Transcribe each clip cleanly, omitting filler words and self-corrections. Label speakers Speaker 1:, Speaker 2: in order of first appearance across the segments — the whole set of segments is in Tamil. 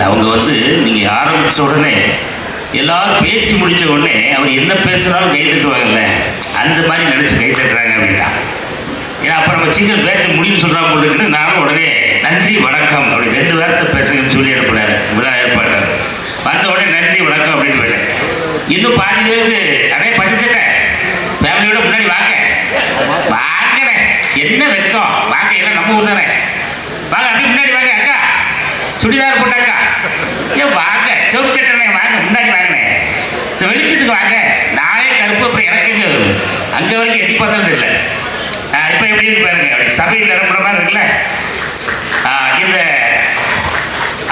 Speaker 1: அவங்க வந்து நீங்கள் ஆரம்பித்த உடனே எல்லாரும் பேசி முடித்த உடனே அவர் என்ன பேசுனாலும் கை தட்டுவாங்கல்ல, அந்த மாதிரி நினச்சி கை தட்டுறாங்க அப்படின்னா. ஏன்னா அப்போ நம்ம சீக்கிரம் பேச்ச முடிவு சொல்கிறாங்க போட்டுக்கிட்டு நானும் உடனே நன்றி வணக்கம் அப்படி 2 வார்த்தை பேசுங்கன்னு சொல்லி அனுப்புனார் விழா ஏற்பாட்டார். வந்த உடனே நன்றி வணக்கம் அப்படின்னு போயிட்டேன். இன்னும் பாதி பேருக்கு அடே பச்சை ஃபேமிலியோட முன்னாடி வாங்க வாங்கண்ணே, என்ன வெக்கம் வாங்க, எல்லாம் நம்ம ஊர் தானே, வாங்க அப்படியே முன்னாடி வாங்க, அக்கா சுடிதார் போட்டாக்கா ஏன் வாங்க, சோப்பு சட்டனே வாங்க முன்னாடி வாங்கினே, இந்த வெளிச்சத்துக்கு வாங்க, நானே கருப்பு அப்புறம் எனக்கு அங்கே வரைக்கும் எட்டி பார்த்தாலும் தெரியல. இப்போ எப்படி இருக்கு பாருங்க, அப்படி சபையில் நிரம்புற மாதிரி இருக்குல்ல. இந்த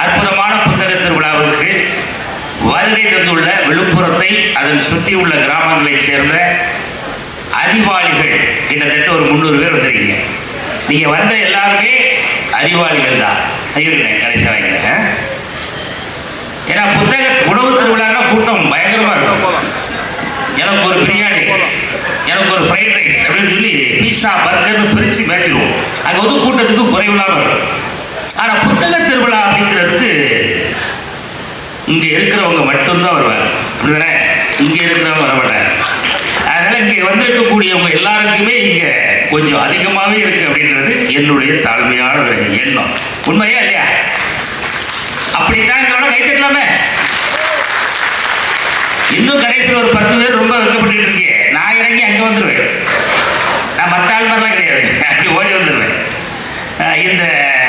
Speaker 1: அற்புதமான புத்தக திருவிழாவிற்கு வருகை தந்துள்ள விழுப்புரத்தை அதன் சுற்றியுள்ள கிராமங்களைச் சேர்ந்த அறிவாளிகள் கிட்டத்தட்ட ஒரு 300 பேர் வந்திருக்கீங்க. நீங்கள் வந்த எல்லாருமே அறிவாளிகள் தான் இருக்கிறேன் கடைசி வாங்கிக்கிறேன். ஏன்னா புத்தக உணவு திருவிழான்னா கூட்டம் பயங்கரமாக இருக்கும். எனக்கு ஒரு பிரியாணி, எனக்கு ஒரு ஃப்ரைட் ரைஸ் அப்படின்னு சொல்லி பீஸா பர்கர்னு பிரித்து மேய்ச்சிடுவோம். அங்கே வந்து கூட்டத்துக்கு குறைவில்லாமல் இருக்கும். ஆனால் புத்தக திருவிழா அப்படிங்கிறதுக்கு இங்கே இருக்கிறவங்க மட்டும்தான் வருவாங்க, அப்படிதானே? இங்கே இருக்கிறவங்க வரமாட்டாங்க. அதனால் இங்கே வந்திருக்கக்கூடியவங்க எல்லாருக்குமே இங்கே கொஞ்சம் அதிகமாகவே இருக்குது அப்படின்றது என்னுடைய தாழ்மையான ஒரு எண்ணம். உண்மையா இல்லையா? அப்படித்தான் இங்கே கை தட்டலாமே. இன்னும் கடைசியில் ஒரு 10 பேர் ரொம்ப வெக்கப்பட்டு இருக்கீங்க. நான் இறங்கி அங்கே வந்துடுவேன். நான் மற்ற ஆள் மாதிரிலாம் கிடையாது, அப்படி ஓடி வந்துடுவேன். இந்த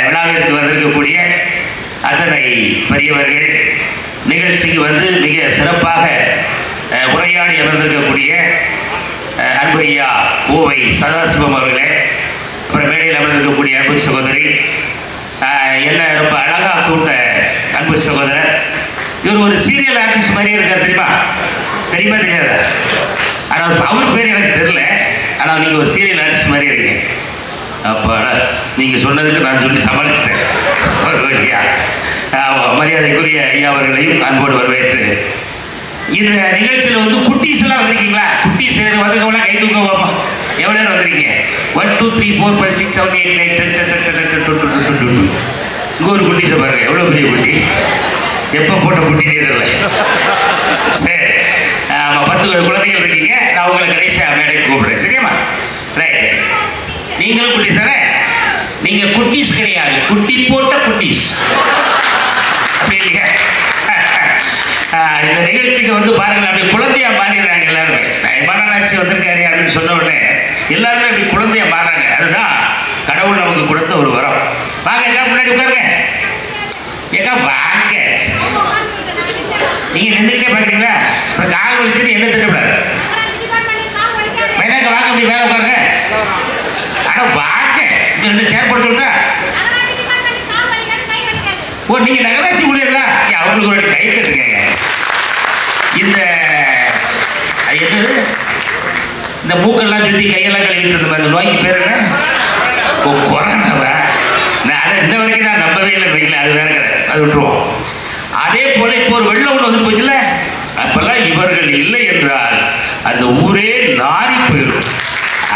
Speaker 1: விழாவிற்கு வந்திருக்கக்கூடிய அத்தனை பெரியவர்கள், நிகழ்ச்சிக்கு வந்து மிக சிறப்பாக உரையாடி அமர்ந்திருக்கக்கூடிய அன்பு ஐயா கோவை சதாசிவம் அவர்களே, அப்புறம் மேடையில் அமர்ந்திருக்கக்கூடிய அன்பு சகோதரி, என்ன ரொம்ப அழகாக கூட்ட அன்பு சகோதரர், இவர் ஒரு சீரியல் ஆர்டிஸ்ட் மாதிரியே இருக்கார். தெரியுமா தெரியாதா? ஆனால் அவர் பேர் எனக்கு தெரியல. ஆனால் நீங்கள் ஒரு சீரியல் ஆர்டிஸ்ட் மாதிரியே இருக்கீங்க. அப்பாடா, நீங்கள் சொன்னதுக்கு நான் சொல்லி சமாளிச்சிட்டேன். மரியாதைக்குரிய ஐயா அவர்களையும் அன்போடு வரவேற்று இந்த நிகழ்ச்சியில் வந்து குட்டீஸ் எல்லாம் வந்திருக்கீங்களா? குட்டீஸ் வந்திருக்கவங்களா கை தூக்க பார்ப்போம். எவ்வளோ நேரம் வந்திருக்கீங்க? 1 2 3 4 5 6 7 8 9 10 இங்கே ஒரு குட்டீஸை பாருங்க, எவ்வளோ பெரிய குட்டி, எப்போ போட்ட குட்டினே தெரியல. சரி, 10 குழந்தைகள் இருக்கீங்க. நான் உங்களை கடைசியாக மேடைக்கு கூப்பிடுறேன், சரியாம்மா? ரைட், நீங்களும் குட்டீஸ் தானே? நீங்கள் குட்டீஸ் கிடையாது, குட்டி போட்ட குட்டீஸ். அப்படி இல்லைங்க. இந்த நிகழ்ச்சிக்கு வந்து பாருங்கள், அப்படி குழந்தையா மாறிடுறாங்க எல்லாருமே. மனநாட்சி வந்திருக்காரு அப்படின்னு சொன்ன உடனே எல்லாருமே அப்படி குழந்தையா மாறாங்க. அதுதான் கடவுள் நமக்கு கொடுத்த ஒரு வரம். வாங்க எங்க முன்னாடி உட்காருங்க. எங்க வாங்க, நீங்க நின்றுட்டே பாக்குறீங்களா? அப்புறம் கால் வச்சுட்டு என்ன திட்டக்கூடாது. வேணாங்க, வாங்க அப்படி மேல உட்காருங்க. ஆனா வாங்க, இங்க 2 சேர் போட்டு விட்டா. ஓ, நீங்க நகராட்சி ஊழியர்களா? அவங்களுக்கு ஒரு கை தட்டுங்க. இந்த இந்த மூக்கெல்லாம் சுற்றி கையெல்லாம் கழுவிட்டு இருந்த அந்த நோய்க்கு பேர் என்ன? கொரோனாவா? நான் அதை இந்த வரைக்கும் நான் நம்பவே இல்லை வைக்கல. அது வேற கதை, அது விட்டுருவோம். அதே போல இப்போ ஒரு வெள்ளம் ஒன்று வந்துட்டு போச்சுல, அப்பெல்லாம் இவர்கள் இல்லை என்றால் அந்த ஊரே நாரி போயிடும்.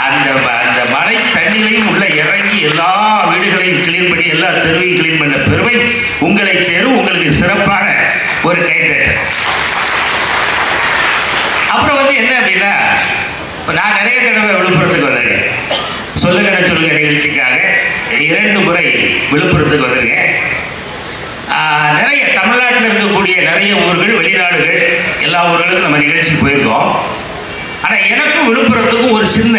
Speaker 1: அந்த அந்த மழை தண்ணிலையும் உள்ள இறங்கி எல்லா வீடுகளையும் கிளீன் பண்ணி எல்லா தெருவையும் கிளீன் பண்ண பெருமை உங்களை சேரும். உங்களுக்கு சிறப்பான ஒரு கைத்தட்டு. அப்புறம் வந்து என்ன அப்படின்னா, இப்போ நான் நிறைய தடவை விழுப்புரத்துக்கு வந்திருக்கேன். சொல்லுங்க சொல்லுங்க நிகழ்ச்சிக்காக 2 முறை விழுப்புரத்துக்கு வந்திருக்கேன். நிறைய தமிழ்நாட்டில் இருக்கக்கூடிய நிறைய ஊர்கள், வெளிநாடுகள், எல்லா ஊர்களுக்கும் நம்ம நிகழ்ச்சிக்கு போயிருக்கோம். ஆனால் எனக்கும் விழுப்புரத்துக்கும் ஒரு சின்ன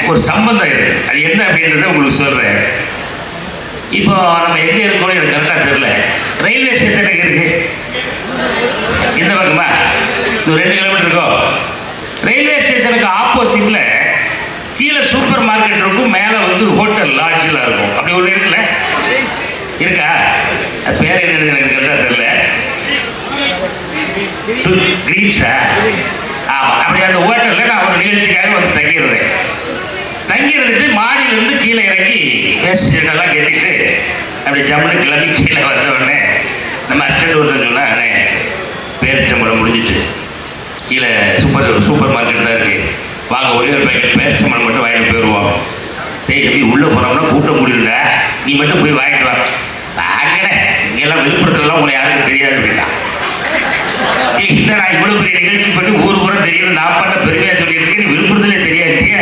Speaker 1: ஒரு சம்பந்தம் இருக்குது. அது என்ன அப்படின்றத உங்களுக்கு சொல்கிறேன். இப்போ நம்ம எங்கே இருக்கோம் எனக்கு கரெக்டாக தெரியல. ரயில்வே ஸ்டேஷன் எங்கே இருக்கு? இந்த பக்கமா? இன்னும் 2 கிலோமீட்டர் இருக்கும். ரயில்வே ஸ்டேஷனுக்கு ஆப்போசிட்ல கீழே சூப்பர் மார்க்கெட் இருக்கும், மேலே வந்து ஹோட்டல் லாட்ஜில் இருக்கும். அப்படி ஒன்று இருக்குல்ல, இருக்கா? அது பேர் என்னது எனக்கு கரெக்டாக தெரியல. கிரீன்ஸா? ஆமாம். அப்படி அந்த ஹோட்டலில் நான் ஒரு நிகழ்ச்சிக்காக வந்து தங்கியிருந்துட்டு மாடியிலிருந்து கீழே இறங்கி பேசிட்டெல்லாம் கேட்டுட்டு அப்படி ஜம்முன்னு கிளம்பி கீழே வந்த உடனே நம்ம அசிஸ்டன்ட் ஒருத்தர் சொன்னா, அண்ணே பேரிச்சம்பழம் முடிஞ்சிட்டு கீழே சூப்பர் மார்க்கெட் தான் இருக்குது, வாங்க ஒரே ஒரு பேக்கெட் பேரிச்சம்பழம் மட்டும் வாங்கிட்டு போயிடுவோம். டேய் எப்படி உள்ளே போனோம்னா கூட்டம் முடியல, நீ மட்டும் போய் வாங்கிட்டு வா. வாங்கடே, இங்கே நீங்கள்லாம் விழுப்புரத்துலலாம் உங்களை யாருக்கும் தெரியாது அப்படின்னா நான் இவ்வளோ பெரிய நிகழ்ச்சி பண்ணி ஊர் பூரா தெரியும், நான் பண்ண பெருமையாக சொல்லியிருக்கேன், நீ விழுப்புரத்துலேயே தெரியாதுங்க.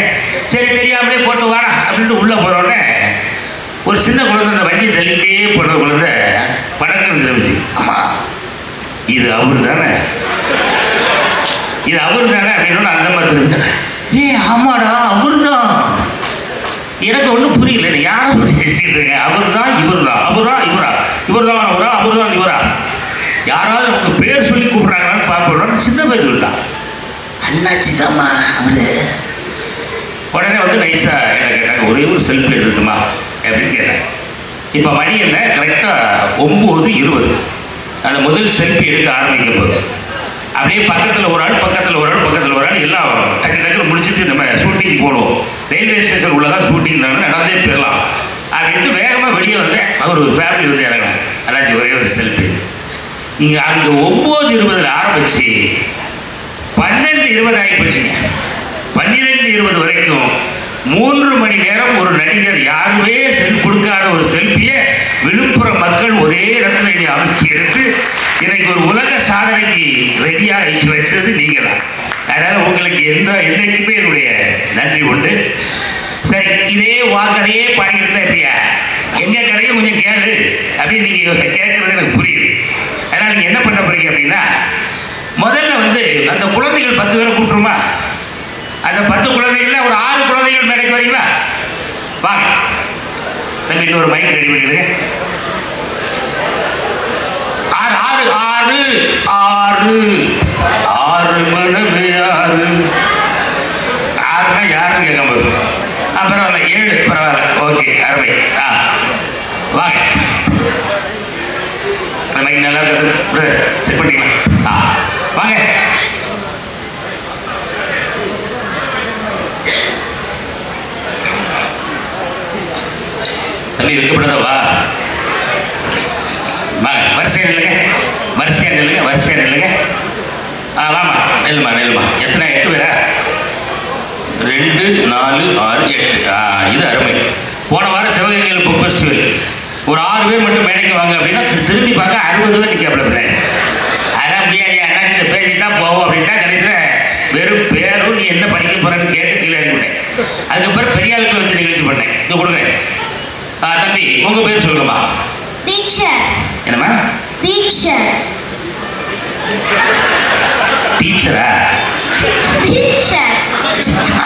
Speaker 1: சரி தெரியாமலே போட்டு வாடா அப்படின்ட்டு உள்ளே போகிறோன்னே ஒரு சின்ன குழந்தை அந்த வண்டி தள்ளிட்டே போன குழந்தை படக்குன்னு தெரிவிச்சு, ஆமாம் இது அவரு தானே, இது அவரு தானே அப்படின்னு அந்த மாதிரி தெரிஞ்சேன். ஆமாடா அவரு தான். எனக்கு ஒன்றும் புரியல, யாரும் பேசிட்டு இருக்கேன். அவர் தான் இவர் தான், அவரா இவரா, இவர் தான் அவரா, அவர் தான் இவரா, யாராவது அவங்க பேர் சொல்லி கூப்பிட்றாங்களான்னு பார்ப்போம். சின்ன பேர் சொல்லிட்டான், அண்ணாச்சி தாம்மா அவரு. உடனே வந்து நைஸாக என்ன கேட்டாங்க, ஒரே ஒரு செல்ஃபி எடுத்துட்டுமா அப்படின்னு கேட்டாங்க. இப்போ மணி என்ன கரெக்டாக 9:20. அந்த முதல் செல்ஃபி எடுக்க ஆரம்பிக்கும் போது அப்படியே பக்கத்தில் ஒரு ஆள் பக்கத்தில் ஒரு ஆள் பக்கத்தில் ஒரு ஆள் எல்லாம் டக்கு டக்குன்னு முடிச்சுட்டு நம்ம ஷூட்டிங் போகணும். ரயில்வே ஸ்டேஷன் உள்ளதான் ஷூட்டிங் நடந்தே போயிடலாம் அப்படின்ட்டு வேகமாக வெளியே வந்தேன். அவர் ஒரு ஃபேமிலி வந்து இறங்கினேன். அதாச்சும் ஒரே ஒரு செல்ஃபி. இங்கே அங்கே 9:20 ஆரம்பிச்சு 12:20 ஆகி போச்சுங்க. 12:20 வரைக்கும் 3 மணி நேரம் ஒரு நடிகர் யாருமே கொடுக்காத ஒரு செல்ஃபியை விழுப்புரம் மக்கள் ஒரே இடத்துல இனி அமைக்கி எடுத்து இன்னைக்கு ஒரு உலக சாதனைக்கு ரெடியாக வைக்க வச்சது நீங்க தான். அதனால் உங்களுக்கு என்னைக்குமே என்னுடைய நன்றி உண்டு. சரி, இதே கதையே பாடிக்கிட்டு தான் எப்படியா எங்க கதையும் கொஞ்சம் கேளு அப்படின்னு நீங்க கேட்கறது எனக்கு புரியுது. அதனால் நீங்க என்ன பண்ண போறீங்க அப்படின்னா, முதல்ல வந்து அந்த குழந்தைகள் 10 பேரை கூப்பிட்டுருமா, அந்த 10 குழந்தைகள்ல ஒரு 6 குழந்தைகள் மேடைக்கு வரீங்களா? வாங்க நம்ம இன்னொரு மைக் ரெடி பண்ணிடுங்க. 6 மணி 6 6னா யாருன்னு கேட்க போது. பரவாயில்ல 7 பரவாயில்ல, ஓகே அருமை. வாங்க அந்த மைக் நல்லா செட் பண்ணிக்கலாம். வாங்க தம்பி வைக்கப்படாதவா, வாங்க வரிசையா நில்லுங்க, வரிசையா நில்லுங்க, வரிசையா நில்லுங்க. வாமா நெல்லுமா நெல்லுமா. எத்தனை 8 பேரா? 2 4 6 8. இது அருமை. போன வாரம் சிவகங்கையில் புக் ஃபெஸ்டிவல் ஒரு 6 பேர் மட்டும் மேடைக்கு வாங்க அப்படின்னா திரும்பி பார்க்க 60 பேர் நிற்காப்ல. அதெல்லாம் முடியாது, என்னாச்சு பேசிட்டு தான் போவோம் அப்படின்ட்டா கடைசியில் வெறும் பேரும் நீ என்ன படிக்க போறேன்னு கேட்டு கீழே இறங்கிவிட்டேன். அதுக்கப்புறம் பெரிய ஆளுக்கு வச்சு நிகழ்ச்சி பண்ணேன். இங்கே கொடுங்க தம்பி, உங்க பேர் சொல்லுங்கம்மா.
Speaker 2: டீச்சர்.
Speaker 1: என்னம்மா?
Speaker 2: டீச்சர்.
Speaker 1: டீச்சரா?
Speaker 2: டீச்சர்.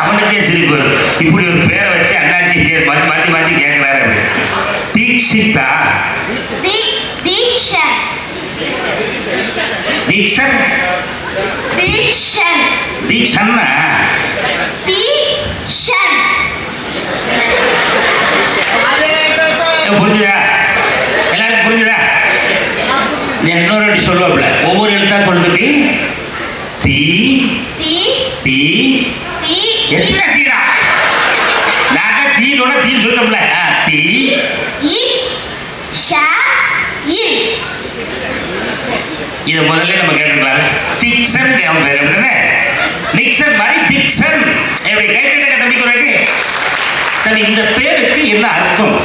Speaker 1: அவனுக்கே சிரிப்பு. இப்படி ஒரு பேரை வச்சு அண்ணாச்சி மாற்றி மாற்றி கேட்கிறாரு. தீக்ஷிதா?
Speaker 2: தீக்ஷன்.
Speaker 1: தீக்ஷன்?
Speaker 2: தீக்ஷன்.
Speaker 1: தீக்ஷன்னா?
Speaker 2: தீக்ஷன்.
Speaker 1: புரிஞ்சுதா? எல்லாரும் புரிஞ்சுதா? இன்னொரு வாட்டி சொல்லுவாப்ல, ஒவ்வொரு எழுத்தா சொல்லுங்க. தீ தீ தீ தீ. எத்தனை தீரா? நாங்க தீனோட தீ சொல்லல. தீ இ ஷ இ. இத முதல்ல நம்ம கேட்டுக்கலாம். டிக்சன் அவன் பேர் அப்படிதானே? நிக்சன் மாதிரி டிக்சன். எப்படி கை தட்ட தம்பி குறைக்கு தம்பி. இந்த பேருக்கு என்ன அர்த்தம்?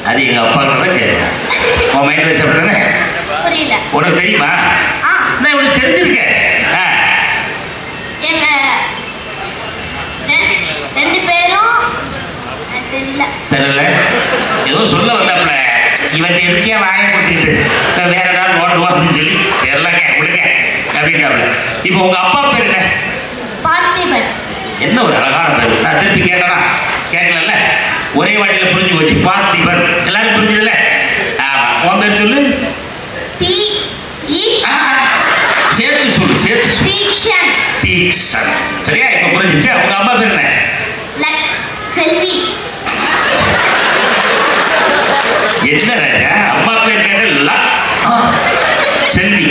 Speaker 1: அது எங்க அப்பா கிட்ட கேட்கணும். உன் மைண்ட் வைஸ் அப்படிதானே?
Speaker 2: புரியல.
Speaker 1: உனக்கு தெரியுமா? நான் உனக்கு தெரிஞ்சிருக்கேன்.
Speaker 2: எங்க 2 பேரும் தெரியல.
Speaker 1: தெரியல ஏதோ சொல்ல வந்தாப்புல. இவன் எதுக்கே வாயை கொட்டிட்டு வேற ஏதாவது ஓட்டுவோம் அப்படின்னு சொல்லி தெரியலங்க கொடுங்க அப்படின்ட்டாப்புல. இப்போ உங்க அப்பா பேர் என்ன?
Speaker 2: பார்த்திபன்.
Speaker 1: என்ன ஒரு அழகான பேர். நான் திருப்பி கேட்டனா கேட்கல, ஒரே வாட்டியில புரிஞ்சு போச்சு. பார்த்திபன் எல்லாரும் புரிஞ்சதுல. உன் பேர் சொல்லு.
Speaker 2: தீ இ.
Speaker 1: சேர்த்து சொல்லு, சேர்த்து சொல்லு.
Speaker 2: தீக்ஷன்.
Speaker 1: தீக்ஷன். சரியா? இப்ப புரிஞ்சிச்சு. உங்க அம்மா பேர் என்ன?
Speaker 2: செல்வி.
Speaker 1: என்ன ராஜா அம்மா பேர் கேட்ட செல்வி.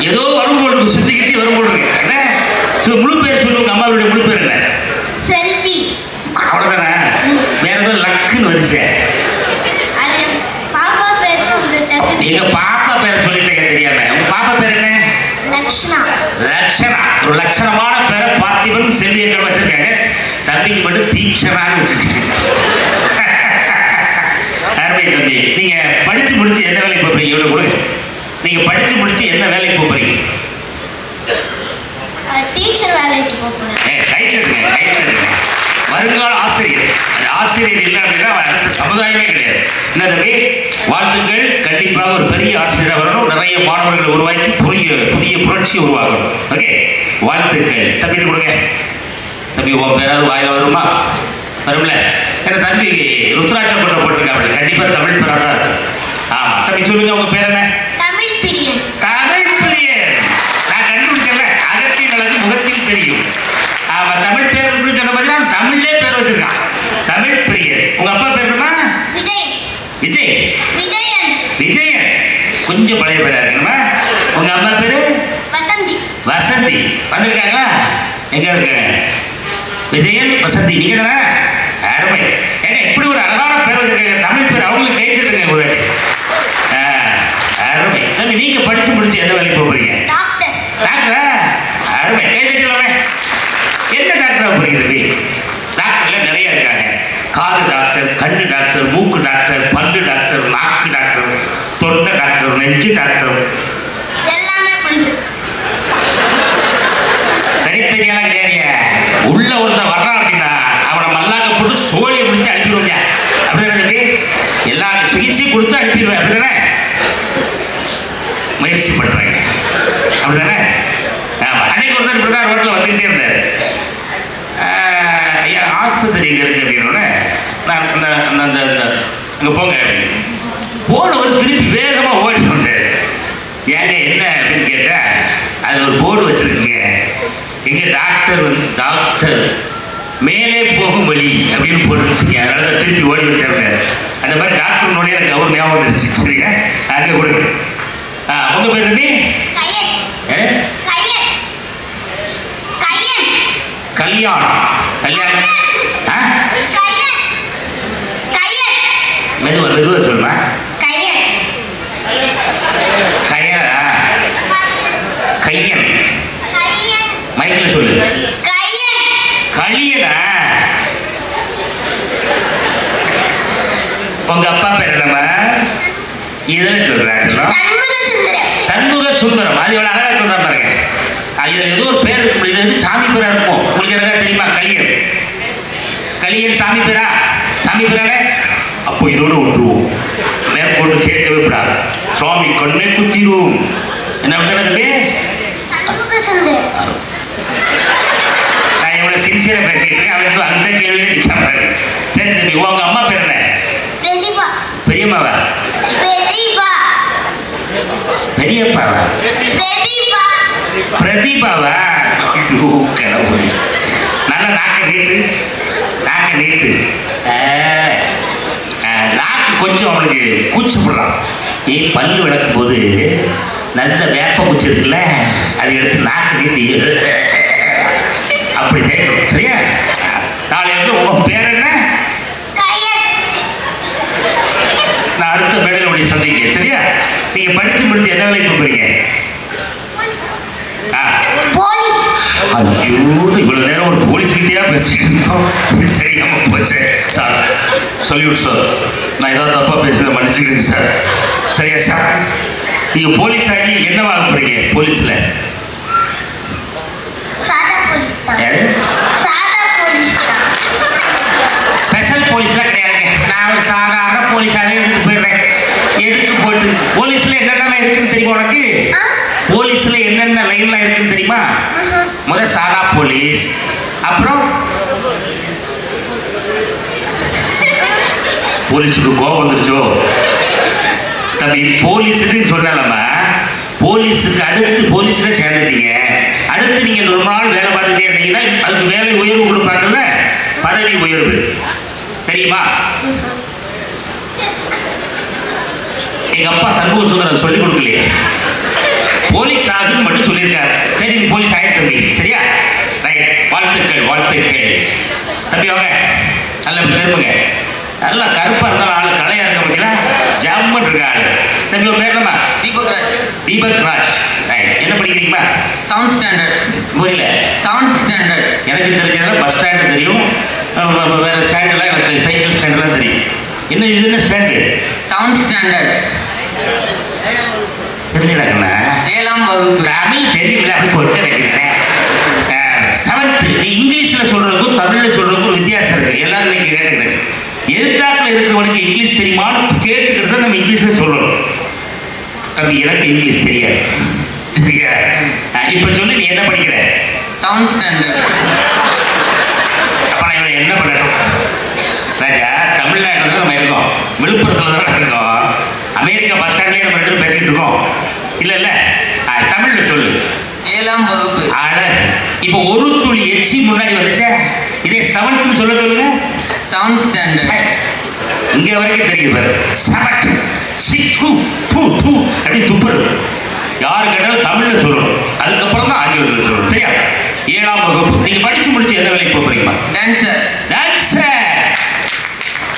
Speaker 1: ஏதோ வரும்போது சுத்திக்கிட்டு வரும்போது என்ன முழு பேர் சொல்லுவாங்க. அம்மாவுடைய முழு பேர் என்ன?
Speaker 2: செல்வி.
Speaker 1: அவ்வளவுதானே? வேற ஏதோ லக்குன்னு வருச்சு.
Speaker 2: பாப்பா பேர்
Speaker 1: எங்க பாப்பா பேர் சொல்லிட்டேங்க தெரியாம. உங்க பாப்பா பேர் என்ன?
Speaker 2: லக்ஷ்ணா.
Speaker 1: லக்ஷணா. ஒரு லட்சணமான பேரை பார்த்திபன் செல்வி எங்க வச்சிருக்காங்க. தம்பிக்கு மட்டும் தீக்ஷனான்னு வச்சிருக்காங்க. அருமை தம்பி. நீங்க படிச்சு முடிச்சு இவனை கொடுங்க. நீங்க படிச்சு முடிச்சு என்ன வேலைக்கு போறீங்க?
Speaker 2: டீச்சர் வேலைக்கு போறேன்.
Speaker 1: கைத்தடுங்க. வருங்கால ஆசிரியர். அந்த ஆசிரியர் இல்லை அப்படின்னா அடுத்த சமுதாயமே கிடையாது. என்ன தம்பி, வாழ்த்துக்கள். கண்டிப்பாக ஒரு பெரிய ஆசிரியராக வரணும், நிறைய மாணவர்களை உருவாக்கி புதிய புரட்சி உருவாக்கணும். ஓகே, வாழ்த்துக்கள். தம்பி கொடுங்க. தம்பி உன் பேராவது வாயில வருமா? வரும்ல. ஏன்னா தம்பி ருத்ராட்சம் கொண்ட போட்டிருக்காங்க, கண்டிப்பா தமிழ் பேரா தான் இருக்கு. ஆமா தம்பி சொல்லுங்க, உங்க பேர் என்ன?
Speaker 2: தமிழ் பிரியன்.
Speaker 1: தமிழ் பிரியன். நான் கண்டுபிடிச்சேன், அகத்தின் அழகு முகத்தில் தெரியும். ஆமா, தமிழ் பேர் இருக்குன்னு சொன்ன மாதிரி நான் தமிழ்லே பேர் வச்சிருக்கான், தமிழ் பிரியன். உங்க அப்பா பேர் என்ன? விஜயன். கொஞ்சம் பழைய பேரா இருக்கணுமா? உங்க அம்மா பேரு? வசந்தி. வந்திருக்காங்களா? எங்க இருக்காங்க? விஜயன், வசந்தி. நீங்க தானே? அருமை. ஏங்க இப்படி ஒரு அழகான பேர் வச்சிருக்காங்க, தமிழ் பேர். அவங்களுக்கு கைச்சிருக்கேன் ஒரு அருமை. தம்பி நீங்க படிச்சு முடிச்சு என்ன வேலைக்கு போறீங்க? டாக்டரா? அருமை. கைச்சிக்கலாமே. என்ன டாக்டரா போறீங்க? டாக்டர்ல நிறைய இருக்காங்க. காது டாக்டர், கண்ணு டாக்டர், மூக்கு டாக்டர், பல்லு டாக்டர், நாக்கு டாக்டர், தொண்டை டாக்டர், நெஞ்சு டாக்டர், தனித்தனியெல்லாம் கிடையாது. உள்ள ஒருத்தர் வர்றான் அப்படின்னா அவனை மல்லாக்க போட்டு சோழியை முடிச்சு அனுப்பிடுவாங்க. அப்படிதானே? எல்லா சிகிச்சையும் கொடுத்து அனுப்பிடுவேன். அப்படிதானே? முயற்சி பண்றாங்க. அப்படிதானே? ஆமா. அன்னைக்கு ஒருத்தர் இப்படிதான் ரோட்ல வந்துகிட்டே இருந்தாரு. ஐயா ஆஸ்பத்திரி எங்க இருக்கு அப்படின்னோடனே நான் அங்க போங்க அப்படின்னு போனவர் திருப்பி வேகமா ஓடி வந்தாரு. ஏங்க என்ன அப்படின்னு கேட்டா, அது ஒரு போர்டு வச்சிருக்கீங்க, எங்க டாக்டர் மேலே போகும் வழி அப்படின்னு போட்டுருச்சுங்க. அதனால திருப்பி ஓடி விட்டாங்க. அந்த மாதிரி டாக்டர்னோட எனக்கு அவர் ஞாபகம் வந்துருச்சு. சரிங்க, அங்கே கொடுங்க. உங்க பேர் தம்பி? கல்யாணம். மெதுவா சொல்லுமா? கையன். மைக்கில் சொல்லு. கலியனா? உங்க அப்பா பேர் என்னம்மா? இதெல்லாம் சொல்றாங்க. சண்முக சுந்தரம். அது எவ்வளவு அழகா சொல்ற பாருங்க. இதுல ஏதோ ஒரு பேர் இருக்கு. இது வந்து சாமி பேரா இருக்கும். உங்களுக்கு என்ன தெரியுமா? கலியன் சாமி பேரா? சாமி பேரானே. அப்போ இதோட விட்டுருவோம், மேற்கொண்டு கேட்கவே கூடாது. சுவாமி கண்ணை குத்திடுவோம். என்ன தம்பி? நான் எவ்வளவு சின்சியரா பேசிட்டு இருக்கேன், அவனுக்கு அந்த கேள்வியில நிக்காம. சரி தம்பி, உங்க அம்மா பேர் என்ன? பெரியம்மாவா? பெரியப்பாவா? பிரதீபாவா? நல்ல நாக்கு நீட்டு. நாக்கு கொஞ்சம் அவனுக்கு கூச்சப்படலாம். பல்லு விளக்கும் போது நல்ல வேப்ப குச்சி இருக்குல்ல, அதை எடுத்து நாக்கு நீட்டி அப்படி செய்யணும். சரியா? நாளைக்கு உங்க பேர் என்ன? நான் அடுத்த மேடையில் உடைய சந்திக்க. சரியா? நீங்க படிச்சு முடிச்சு என்ன வேலைக்கு போறீங்க? ஐயோ, இவ்வளவு நேரம் ஒரு போலீஸ் கிட்டயா பேசிட்டு இருந்தோம், தெரியாம போச்சு சார். சொல்லிவிட்டு சார், நான் ஏதாவது தப்பா பேசுறத மன்னிச்சுக்கிறேங்க சார். சரியா சார்? நீங்க போலீஸ் ஆகி என்னவாக போறீங்க? போலீஸ்ல ஸ்பெஷல் போலீஸ்லாம் கிடையாதுங்க. நான் ஒரு சாதாரண போலீஸாவே எடுத்துட்டு போயிடுறேன். எதுக்கு போட்டு? போலீஸ்ல என்னென்ன இருக்குன்னு தெரியுமா உனக்கு? போலீஸ்ல என்னென்ன லைன்லாம் இருக்குன்னு தெரியுமா? முதல் சாதா போலீஸ், அப்புறம் போலீஸுக்கு கோபம் வந்துருச்சோ தம்பி, போலீஸுன்னு சொன்னாலம்மா, போலீஸுக்கு அடுத்து போலீஸ்ல சேர்ந்துட்டீங்க. அடுத்து நீங்க ஒரு நாள் வேலை பார்த்துட்டே இருந்தீங்கன்னா அதுக்கு வேலை உயர்வு கொடுப்பாங்கல்ல, பதவி உயர்வு தெரியுமா? எங்க அப்பா சண்முக சுந்தரம் சொல்லிக் கொடுக்கலையே, போலீஸ் ஆகுன்னு மட்டும் சொல்லியிருக்காரு. சரி, போலீஸ் ஆயிட்டு தம்பி. சரியா? ரைட். வாழ்த்துக்கள் தம்பி. வாங்க, நல்லா திரும்புங்க. நல்லா கருப்பா இருந்தாலும் ஆளு கலையா இருக்க முடியல, ஜம்மன் இருக்க ஆளு. தம்பி உங்க பேர் என்னமா? தீபக் ராஜ். ரைட். என்ன படிக்கிறீங்களா?
Speaker 3: Seventh standard.
Speaker 1: புரியல? Seventh standard. எனக்கு தெரிஞ்சதுல பஸ் ஸ்டாண்டு தெரியும், வேற ஸ்டாண்டெல்லாம் எனக்கு சைக்கிள் ஸ்டாண்டெல்லாம் தெரியும். என்ன இது? என்ன ஸ்டாண்டு?
Speaker 3: Seventh standard.
Speaker 1: தெரிஞ்சுடாங்கண்ணா.
Speaker 3: 7ஆம் வகுப்பு.
Speaker 1: தமிழ் தெரியல அப்படி சொல்லிட்டு வைக்கிறேன். 7th நீ இங்கிலீஷில் சொல்கிறதுக்கும் தமிழில் சொல்கிறதுக்கும் வித்தியாசம் இருக்குது. எல்லாரும் இன்னைக்கு கேட்டுக்கிறேன். எதிர்த்தாக்கில் இருக்கிறவனுக்கு இங்கிலீஷ் தெரியுமான்னு கேட்டுக்கிறத நம்ம இங்கிலீஷில் சொல்லணும். தம்பி எனக்கு இங்கிலீஷ் தெரியாது சரியா? இப்போ சொல்லி நீ என்ன படிக்கிற?
Speaker 3: 7th standard.
Speaker 1: அப்போ நான் என்ன பண்ணட்டும் ராஜா? தமிழ்நாட்டில் தான் நம்ம இருக்கோம், விழுப்புரத்தில் தான் இருக்கோம், அமெரிக்கா பஸ் ஸ்டாண்ட்லேயே நம்ம 2 பேரும் பேசிக்கிட்டு இருக்கோம். இல்லை தமிழில் சொல்லு.
Speaker 3: 7ஆம் வகுப்பு.
Speaker 1: இப்போ ஒரு துளி எச்சி முன்னாடி வந்துச்சா? இதே 7th சொல்ல சொல்லுங்க.
Speaker 3: 7th standard.
Speaker 1: இங்க வரைக்கும் தெரியுது பாரு. 7th அப்படி துப்புறது. யாரு கேட்டாலும் தமிழ்ல சொல்லணும், அதுக்கப்புறம் தான் ஆங்கிலத்தில் சொல்லணும். சரியா? 7ஆம் வகுப்பு நீங்க படிச்சு முடிச்சு என்ன வேலைக்கு போறீங்களா?
Speaker 3: டான்சர்.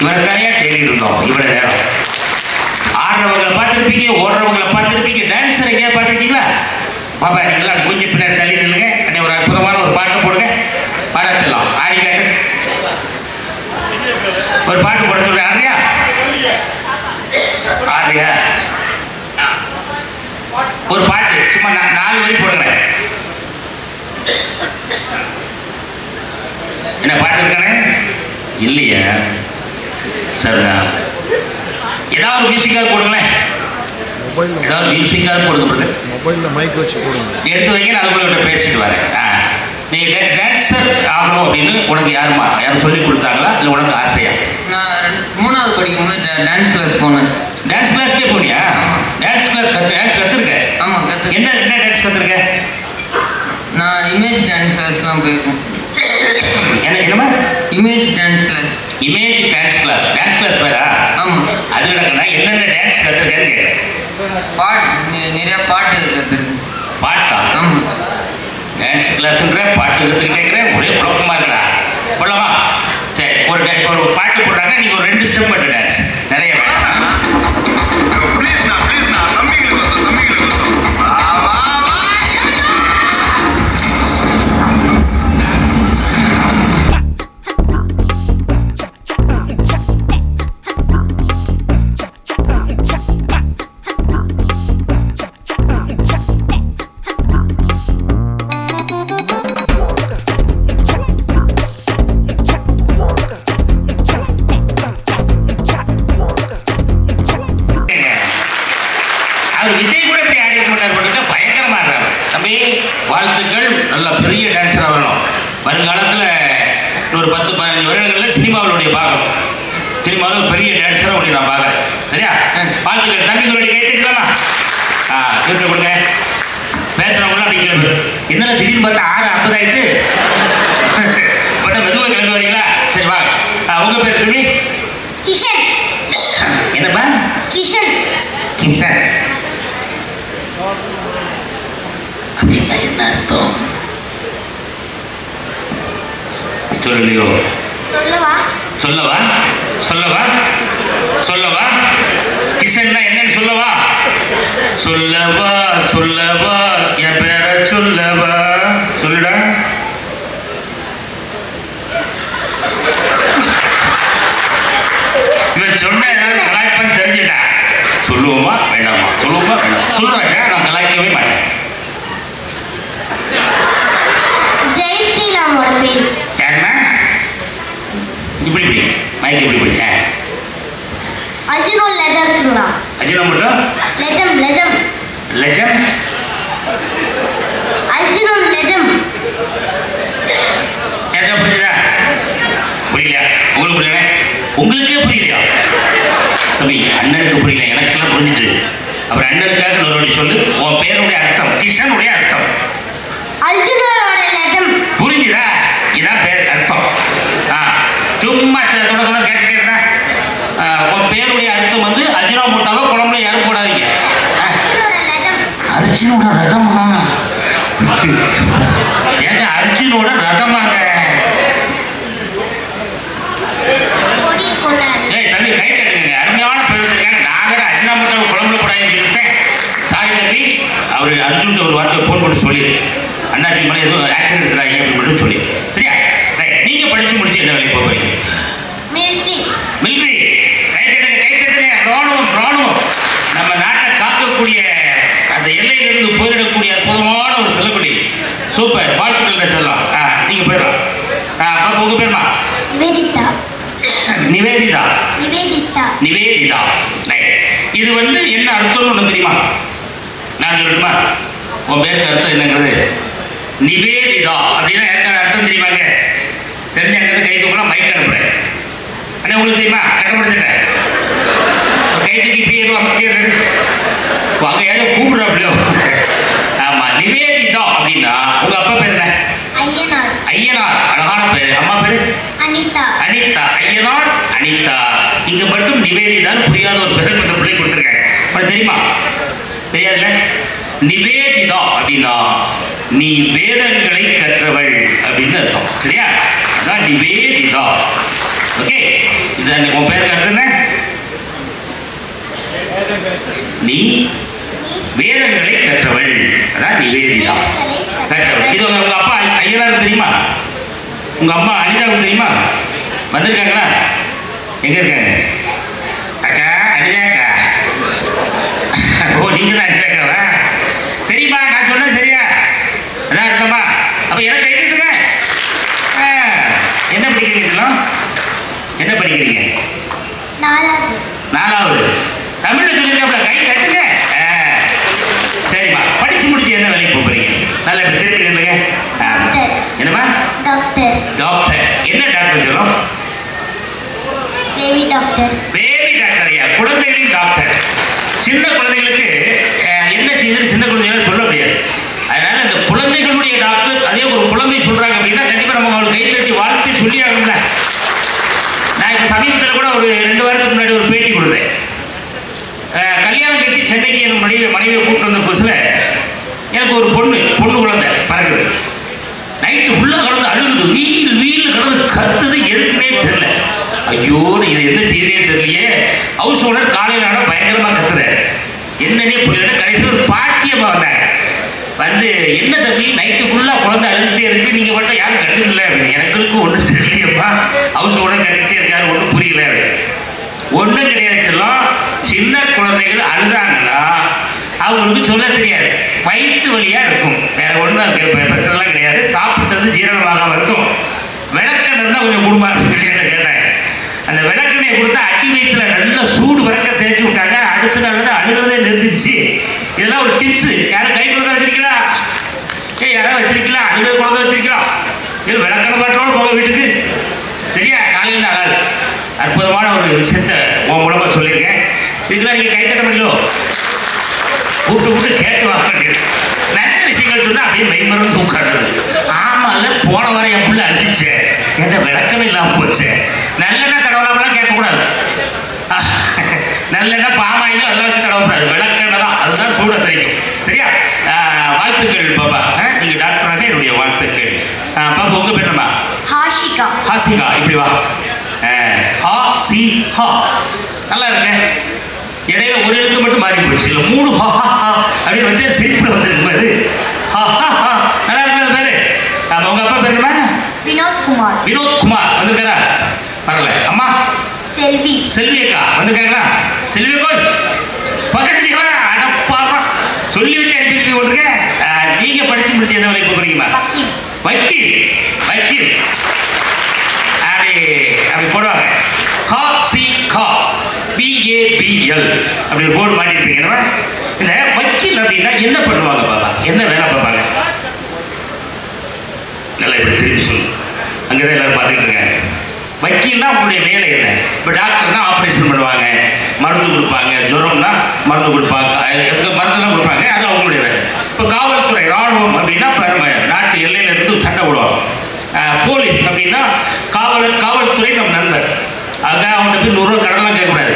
Speaker 1: இவருக்காரையா தேடிட்டு இருந்தோம் இவ்வளவு நேரம். ஆடுறவங்களை பார்த்துருப்பீங்க, ஓடுறவங்களை பார்த்துருப்பீங்க, டான்ஸர் எங்கேயா பார்த்துருக்கீங்களா? பாபா நீங்களா கொஞ்சம் பின்னாடி தள்ளி நில்லுங்க. ஒரு அற்புதமான ஒரு பாட்டு போடுங்க, பாடத்தெல்லாம் ஆடி காட்டு. ஒரு பாட்டு போட சொல்ற. ஆடுறியா? ஆடுறியா? ஒரு பாட்டு சும்மா 4 வரி போடுங்க. என்ன பாட்டு இருக்கானே? இல்லையா? சரிதான். ஏதாவது மியூசிக்காக போடுங்களேன். ஏதாவது மியூசிக்காக போடுங்க.
Speaker 4: மொபைலில் மைக் வச்சு போடுங்க.
Speaker 1: எடுத்து வைங்க, நான் அதுக்குள்ள பேசிட்டு வரேன். நீ டான்ஸர் ஆகணும் அப்படின்னு உனக்கு யாரும் சொல்லி கொடுத்தாங்களா இல்லை உனக்கு ஆசையா?
Speaker 3: நான் 3ஆவது படிக்கும்போது டான்ஸ் கிளாஸ் போனேன்.
Speaker 1: டான்ஸ் கிளாஸ்க்கே போனியா? டான்ஸ் கிளாஸ் டான்ஸ் கற்றுருக்க?
Speaker 3: ஆமாம் கற்று.
Speaker 1: என்ன டான்ஸ் கற்றுருக்க?
Speaker 3: நான் இமேஜ் டான்ஸ் கிளாஸ்லாம் போயிருக்கேன்.
Speaker 1: என்னமா
Speaker 3: image dance class?
Speaker 1: Image dance class. Dance class பேரா?
Speaker 3: ஆமாம்.
Speaker 1: அது நடக்குன்னா என்னென்ன டான்ஸ் கற்றுருக்கேன்னு கேட்குறேன்.
Speaker 3: நிறையா பாட்டு கற்றுருக்கேன்.
Speaker 1: பாட்டா?
Speaker 3: ஆமாம்.
Speaker 1: டான்ஸ் கிளாஸ்ன்ற பாட்டு கற்றுக்கிட்டே இருக்கிறேன். ஒரே குழப்பமா இருக்கா? கொள்ளவா? சரி, ஒரு பாட்டு போட்டாங்க, நீங்கள் ஒரு 2 ஸ்டெப் பண்ணு டான்ஸ். நிறைய விஜய் கூட இப்படி ஆடி பண்ண பயங்கரமா இருக்காங்க. தம்பி வாழ்த்துக்கள், நல்ல பெரிய டான்ஸராக வரணும். வருங்காலத்தில் ஒரு 10-15 வருடங்களில் சினிமாவுடைய பார்க்கணும். சினிமாவில் பெரிய டான்ஸராக உடைய நான் பார்க்குறேன். சரியா? வாழ்த்துக்கள். தம்பிகளுடைய கேட்டுக்கலாமா? கேட்டு கொடுங்க. பேசுகிறவங்களாம் அப்படி கேள்வி என்ன திடீர்னு பார்த்தா 6:50 ஆயிட்டு பார்த்தா மெதுவாக கிளம்பி வரீங்களா? சரி வா. உங்கள் பேர் தம்பி?
Speaker 2: கிஷன்.
Speaker 1: என்னப்பா?
Speaker 2: கிஷன்.
Speaker 1: கிஷன் அப்படின்னா என்ன அர்த்தம் சொல்லலையோ?
Speaker 2: சொல்லவா?
Speaker 1: சொல்லவா? சொல்லவா? சொல்லவா? கிஷன்னா என்னன்னு சொல்லவா? சொல்லவா? சொல்லவா? என் பேர சொல்லவா? சொல்லுடா. இவன் சொன்ன ஏதாவது கலாய்ப்பான்னு தெரிஞ்சுட்டா. சொல்லுவோமா வேண்டாமா? சொல்லுவோமா வேண்டாம்? சொல்லுறாங்க, நான் கலாய்க்கவே மாட்டேன்.
Speaker 2: ஜெய் ஸ்ரீராமோட பேர்
Speaker 1: யாருன்னா? இப்படி மைக் எப்படி பிடிச்ச?
Speaker 2: அர்ஜுனோட லெதம் இருக்குங்களா?
Speaker 1: அர்ஜுனா மட்டும்
Speaker 2: லெதம் லெதம்
Speaker 1: லெஜம்
Speaker 2: அர்ஜுனோட லெதம்.
Speaker 1: யாருக்கா புரியுதா? புரியலையா? உங்களுக்கு புரியல? உங்களுக்கே புரியலையா? தம்பி அண்ணனுக்கு புரியல, எனக்கெல்லாம் புரிஞ்சுது. அப்புறம் அண்ணனுக்காக ஒரு சொல்லு. உன் பேருடைய அர்த்தம், கிஷனுடைய அர்த்தம்
Speaker 2: அர்ஜுனோட லெதம்.
Speaker 1: புரிஞ்சுதா? இதான் பேர் அர்த்தம். சும்மா தொடர்ந்து கேட்டுட்டே இருந்தா உன் பேருடைய அர்த்தம் வந்து அர்ஜுனா மூட்டாவோ குழம்புல யாரும் போடாதீங்க. அர்ஜுனோட ரதமா? ஏங்க அர்ஜுனோட ரதமாங்க? ஏய் தம்பி கை கட்டுங்க, அருமையான பேர் இருக்காங்க. நாங்கள் அர்ஜுனா மூட்டாவை குழம்புல போடாதுன்னு சொல்லியிருக்கேன். சாரி தம்பி, அவர் அர்ஜுன் ஒரு வார்த்தை ஃபோன் பண்ணி சொல்லி அண்ணாச்சி மேலே எதுவும் ஆக்ஷன் எடுத்துறாங்க அப்படின்னு மட்டும் சொல்லி. சரியா? ரைட். நீங்கள் படித்து முடிச்சு என்ன வேலைக்கு போகிறீங்க? மிலிட்ரி. கை கட்டுங்க, கை கட்டுங்க. ராணுவம், ராணுவம் நம்ம நாட்டை காக்கக்கூடிய சேர்ந்து போரிடக்கூடிய அற்புதமான ஒரு செல்லக்குடி. சூப்பர், வாழ்த்துக்கள் செல்லம். நீங்க போயிடலாம். பாப்பா உங்க பேருமா?
Speaker 2: நிவேதிதா.
Speaker 1: நிவேதிதா.
Speaker 2: நிவேதிதா.
Speaker 1: நிவேதிதா. இது வந்து என்ன அர்த்தம்னு ஒன்று தெரியுமா? நான் சொல்லணுமா? உன் பேருக்கு அர்த்தம் என்னங்கிறது? நிவேதிதா அப்படின்னா எனக்கு அர்த்தம் தெரியுமாங்க? தெரிஞ்சாங்க கை தூக்கலாம், மைக் அனுப்புறேன். அண்ணா உங்களுக்கு தெரியுமா? கட்டப்படுத்திட்டேன். கை தூக்கி போயிடும் அப்படியே அங்கே ஏதோ கூப்பிடுறாப்லையோ. ஆமா, நிவேதிதா அப்படின்னா உங்க அப்பா பேர் என்ன?
Speaker 2: ஐயனார்.
Speaker 1: ஐயனார், அழகான பேரு. அம்மா பேரு?
Speaker 2: அனிதா.
Speaker 1: அனிதா. ஐயனார் அனிதா. இங்க மட்டும் நிவேதிதான் புரியாத ஒரு பேர் இந்த பிள்ளை கொடுத்துருக்காங்க. உனக்கு தெரியுமா? தெரியாதுல்ல? நிவேதிதா அப்படின்னா நீ வேதங்களை கற்றவள் அப்படின்னு அர்த்தம். சரியா? அதான் நிவேதிதா. ஓகே, இதான் உன் பேர் கற்றுன நீ வேதங்களை கற்றவள். அதான் நிவேதிதா கற்றவள். இது உங்க அப்பா ஐயனாருக்கு தெரியுமா? உங்க அம்மா அனிதாவுக்கு தெரியுமா? வந்திருக்காங்களா? எங்க இருக்காங்க? அக்கா அனிதாக்கா. ஓ, நீங்க தான் அனிதாக்காவா? தெரியுமா? நான் சொன்னது சரியா? அதான் இருக்கமா? அப்ப எனக்கு கைட்டுங்க. என்ன படிக்கிறீங்களா? என்ன படிக்கிறீங்க?
Speaker 2: நாலாவது.
Speaker 1: நாலாவது. தமிழ்ல சொல்லியிருக்காப்ல, கை கட்டுங்க. சரிம்மா, படிச்சு முடிச்சு என்ன வேலைக்கு போறீங்க? நல்ல திருப்பி சொல்லுங்க. என்னம்மா?
Speaker 2: டாக்டர்.
Speaker 1: டாக்டர். என்ன டாக்டர் சொல்லும்?
Speaker 2: Baby doctor.
Speaker 1: Baby doctor. ஐயா, குழந்தைகளின் டாக்டர். சின்ன குழந்தைகளுக்கு என்ன செய்யுதுன்னு சின்ன குழந்தைகள் சொல்ல முடியாது. அதனால இந்த குழந்தைகளுடைய டாக்டர், அதே ஒரு குழந்தை சொல்றாங்க அப்படின்னா கண்டிப்பா நம்ம அவங்களுக்கு கை தட்டி வாழ்த்து சொல்லி ஆகணும்ல. நான் இப்போ சமீபத்தில் கூட ஒரு 2 வாரத்துக்கு முன்னாடி ஒரு பேட்டி கொடுத்தேன். கல்யாணம் கட்டி சென்னைக்கு என் மனைவியை கூப்பிட்டு வந்த புதுசில் எனக்கு ஒரு பொண்ணு குழந்தை பறக்குது. நைட்டு உள்ள கடந்து அழுகுது, வீல் கடந்து கத்துது, எதுக்குன்னே தெரியல. ஐயோ, இது என்ன செய்யறே தெரியலையே. ஹவுஸ் ஓனர் காலையில் ஆட பயங்கரமா கத்துறாரு, என்னன்னே புரியல. கடைசியில் ஒரு பாட்டியம்மா வந்தாங்க. வந்து என்ன தம்பி நைட்டு ஃபுல்லாக குழந்தை அழுதுகிட்டே இருக்கு, நீங்கள் மட்டும் யாரும் கண்டுக்கல அப்படின்னு. எனக்கு ஒன்றும் தெரியலையப்பா, ஹவுஸ் ஓனர் கட்டிக்கிட்டே இருக்காரு, ஒன்றும் புரியல. ஒன்றும் கிடையாது செல்லம். சின்ன குழந்தைகள் அழுதாங்கன்னா அவங்களுக்கு சொல்ல தெரியாது, வயிற்று வலியா இருக்கும், வேற ஒன்றும் பிரச்சனைலாம் கிடையாது. சாப்பிட்டது ஜீரணமாகாம இருக்கும். விளக்கெண்ணெய் தான் கொஞ்சம் குடும்பம் கேட்டாங்க. அந்த விளக்கெண்ணெயை கொடுத்தா அடி வயிற்றுல நல்ல சூடு வறக்க தேய்ச்சி விட்டாங்க. அடுத்த நாள் அழுகிறதே நிறுத்திடுச்சு. இதெல்லாம் ஒரு டிப்ஸ். யாரும் கை குழந்தை வச்சிருக்கீங்களா? யாராவது வச்சிருக்கலாம்? அழுகிற குழந்தை வச்சிருக்கலாம்? இது விளக்கெண்ணெய் பாட்டோடு போக வீட்டுக்கு. சரியா? காலையில் அழாது. அற்புதமான ஒரு விஷயத்தை உன் மூலமாக சொல்லியிருக்கேன். இதுக்கெல்லாம் நீங்கள் கைத்தட்ட முடியலோ? கூப்பிட்டு கேட்டு வாங்க. நல்ல விஷயங்கள் சொன்னால் அப்படியே மெய்மருந்து உட்காந்துருது. ஆமாம்ல, போன வாரம் என் பிள்ளை அடிச்சிச்சு, என்கிட்ட விளக்கணும் இல்லாமல் போச்சு. நல்லெண்ணா தடவலாம்லாம் கேட்கக்கூடாது. நல்லெண்ணா பாமாயிலும் அதெல்லாம் வச்சு தடவக்கூடாது. விளக்கெண்ணை தான், அதுதான் சூட தெரியும். சரியா? வாழ்த்துக்கள் பாப்பா. நீங்கள் டாக்டராக என்னுடைய வாழ்த்துக்கள். பாப்பா உங்கள் பேர் என்னம்மா?
Speaker 2: ஹாஷிகா.
Speaker 1: ஹாசிகா. இப்படி வா. ஹா நல்லா இருக்கு. இடையில ஒரு எழுத்து மட்டும் மாறி போயிடுச்சு. இல்லை 3 ஹா அப்படின்னு வந்து சிரிப்புல வந்துருக்கு பாரு. நல்லா இருக்கு பேரு. உங்க அப்பா பேர் என்ன?
Speaker 2: வினோத்குமார்.
Speaker 1: வினோத்குமார் வந்திருக்காரா? வரல. அம்மா?
Speaker 2: செல்வி.
Speaker 1: செல்வி அக்கா வந்திருக்காங்களா? செல்வி கோல் பக்கத்துலேயே வர. அடப்பாப்பா, சொல்லி வச்சு அனுப்பி கொண்டிருக்க. நீங்க படிச்சு முடிச்சு என்ன வேலைக்கு போகிறீங்கம்மா? வக்கீல். வக்கீல் அப்படி போடுவாங்க. BABL அப்படி ஒரு போர்டு மாட்டிருப்பீங்க. இந்த வக்கீல் அப்படின்னா என்ன பண்ணுவாங்க பாப்பா? என்ன வேலை பார்ப்பாங்க? நல்லா இப்படி திருப்பி சொல்லு. அங்கேதான் எல்லாரும் பார்த்துக்கிட்டு இருக்காங்க. வக்கீல்னா உங்களுடைய வேலை என்ன? இப்போ டாக்டர்னா ஆப்ரேஷன் பண்ணுவாங்க, மருந்து கொடுப்பாங்க, ஜுரம்னா மருந்து கொடுப்பாங்க, மருந்துலாம் கொடுப்பாங்க, அது அவங்களுடைய வேலை. இப்போ காவல்துறை ராணுவம் அப்படின்னா நாட்டு எல்லையில இருந்து சண்டை விடுவாங்க. போலீஸ் அப்படின்னா காவல்துறை நம் நண்பர். அதுக்காக அவங்க போய் 100 ரூபா கடன்லாம் கேட்கக்கூடாது.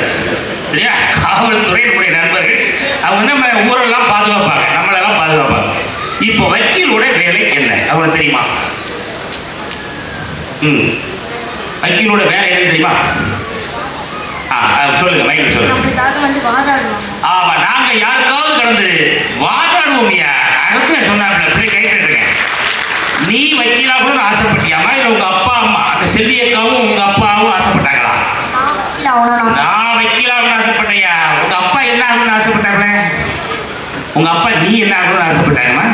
Speaker 1: சரியா? காவல்துறை நம்முடைய நண்பர்கள். அவங்க நம்ம ஊரெல்லாம் பாதுகாப்பாங்க, நம்மளெல்லாம் பாதுகாப்பாங்க. இப்போ வக்கீலோட வேலை என்ன அவங்க தெரியுமா? வக்கீலோட வேலை என்ன தெரியுமா? சொல்லுங்க, மைக்கில் சொல்லுங்க. ஆமா, நாங்க யாருக்காவது கடந்து வாதாடுவோம். அருமையா சொன்னாங்க. போய் கை தட்டுங்க. நீ வக்கீலா கூட ஆசைப்பட்டியாமா? இல்லை உங்க அப்பா அம்மா அந்த செல்வி அக்காவும் உங்க அப்பாவும் ஆசைப்பட்டாங்களா? நான் வக்கீலாகணும்னு ஆசைப்பட்டையா? உங்க அப்பா என்ன ஆகணும்னு ஆசைப்பட்டாங்களே? உங்க அப்பா நீ என்ன ஆகணும்னு ஆசைப்பட்டாங்கம்மா?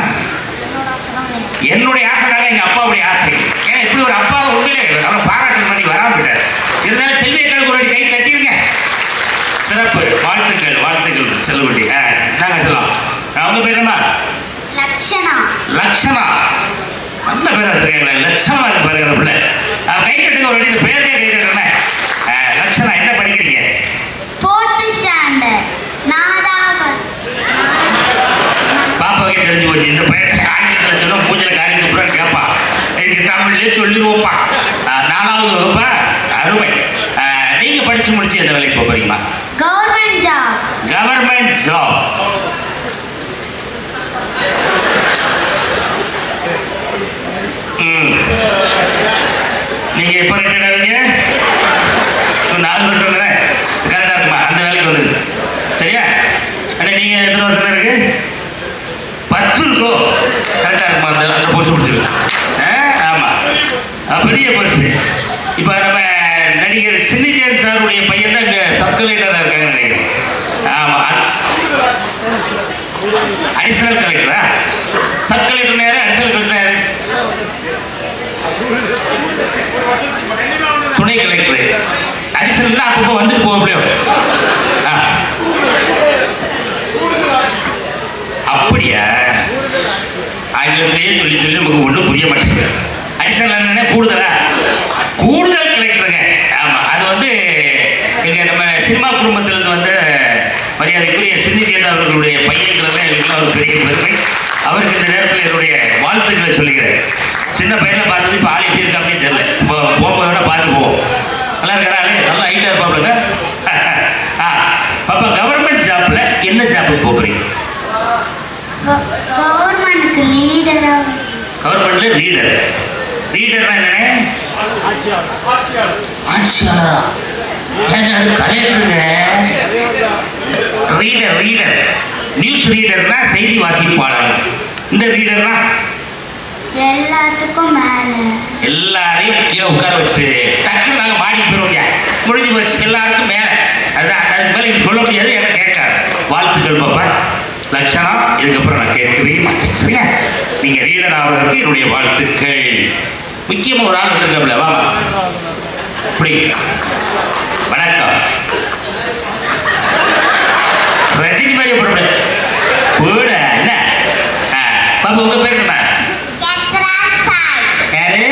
Speaker 1: என்னுடைய ஆசை தாங்க எங்க அப்பாவுடைய ஆசை. ஏன்னா இப்படி ஒரு அப்பா உண்மையிலே அவன் பாராட்டு பண்ணி வராம போயிட்டார். இருந்தாலும் செல்வியக்களுக்கு ஒரு கை தட்டிருங்க. சிறப்பு, வாழ்த்துக்கள் வாழ்த்துக்கள் செல்லுபடி. நாங்க சொல்லலாம். அவங்க பேர் என்ன?
Speaker 2: லக்ஷனா.
Speaker 1: லக்ஷனா, நல்ல பேர் வச்சிருக்காங்களே, லட்சணமா இருக்கு பாருங்க அந்த பிள்ளை. கை கட்டுங்க ஒரு இந்த பேரே கை கட்டுறேன். லக்ஷனா என்ன படிக்கிறீங்க?
Speaker 2: 4th standard.
Speaker 1: பாப்பாவுக்கே தெரிஞ்சு போச்சு. இந்த பையன் ஆங்கிலத்தில் சொன்னா மூஞ்சில காரியத்தை பூரா கேட்பான். இதுக்கு தமிழ்லேயே சொல்லிடுவோம்ப்பா. 4வது வகுப்பா? அருமை. நீங்க படிச்சு முடிச்சு எந்த வேலைக்கு போக போறீங்கம்மா?
Speaker 2: Government job.
Speaker 1: Government job. நீங்க எப்ப ரிட்டையர் ஆவீங்க? 4 வருஷம் தானே, கரெக்டா இருக்குமா? அந்த வேலைக்கு வந்துருக்கு. சரியா? அண்ணா நீங்க எத்தனை வருஷம் இருக்கு? 10 இருக்கும். கரெக்டா இருக்குமா? அந்த போஸ்ட் பிடிச்சிருக்கு. ஆமா, பெரிய போஸ்ட். இப்ப நம்ம நடிகர் சின்னிஜேன் சாருடைய பையன் தான் இங்க சப் கலெக்டரா இருக்காங்க நினைக்கிறேன். ஆமா, அடிஷனல் கலெக்டரா? சப் கலெக்டர் நேரம், அடிஷனல் கலெக்டர் யாரு? துணை கலெக்டர். அடிஷனல் அப்பப்போ வந்துட்டு போக முடியும். அப்படியா? ஆங்கிலத்திலேயே சொல்லி சொல்லி நமக்கு ஒன்றும் புரிய மாட்டேங்குது. அடிஷனல் என்னன்னா கூடுதலா? கூடுதல் கலெக்டருங்க. ஆமா, அது வந்து எங்க நம்ம சினிமா குடும்பத்திலிருந்து வந்து மரியாதைக்குரிய சின்னிஜேதா அவர்களுடைய பையன்களெல்லாம் எங்களுக்குலாம் ஒரு பெரிய பெருமை. அவருக்கு இந்த நேரத்தில் என்னுடைய வாழ்த்துக்களை சொல்லிக்கிறேன். சின்ன பையனை பார்த்தது இப்போ ஆள் எப்படி இருக்கா அப்படின்னு தெரியல. இப்போ போக பார்த்து போவோம். நல்லா இருக்கிறாரு, நல்லா ஹைட்டாக இருப்பாப்ல. பாப்பா கவர்மெண்ட் ஜாப்ல என்ன ஜாப்புக்கு போகிறீங்க?
Speaker 2: கவர்மெண்ட்க்கு லீடரா.
Speaker 1: கவர்மெண்ட்ல லீடர். லீடர்னா என்னன்னு? ஆட்சியாளரா? கலெக்டருங்க. ரீடர். ரீடர் நியூஸ் ரீடர்னா செய்தி வாசிப்பாளர். இந்த ரீடர்னா
Speaker 2: எல்லாத்துக்கும் மேல
Speaker 1: எல்லாரையும் கீழே உட்கார வச்சுட்டு டக்குன்னு நாங்கள் மாடி போயிடுவோம். முடிஞ்சு போச்சு, எல்லாருக்கும் மேலே. அதுதான், அதுக்கு மேலே இது சொல்ல முடியாது. என்ன கேட்காது. வாழ்த்துக்கள் பாப்பா லட்சணா. இதுக்கப்புறம் நான் கேட்கவே மாட்டேன். சரியா? நீங்க ரீடர் ஆவதற்கு என்னுடைய வாழ்த்துக்கள். முக்கியமாக ஒரு ஆள் வந்துருக்கல, வாமா. அப்படி வணக்கம். ரஜினி மாதிரி போட கூட என்ன? பாப்பா உங்க பேர் என்ன? யாரு?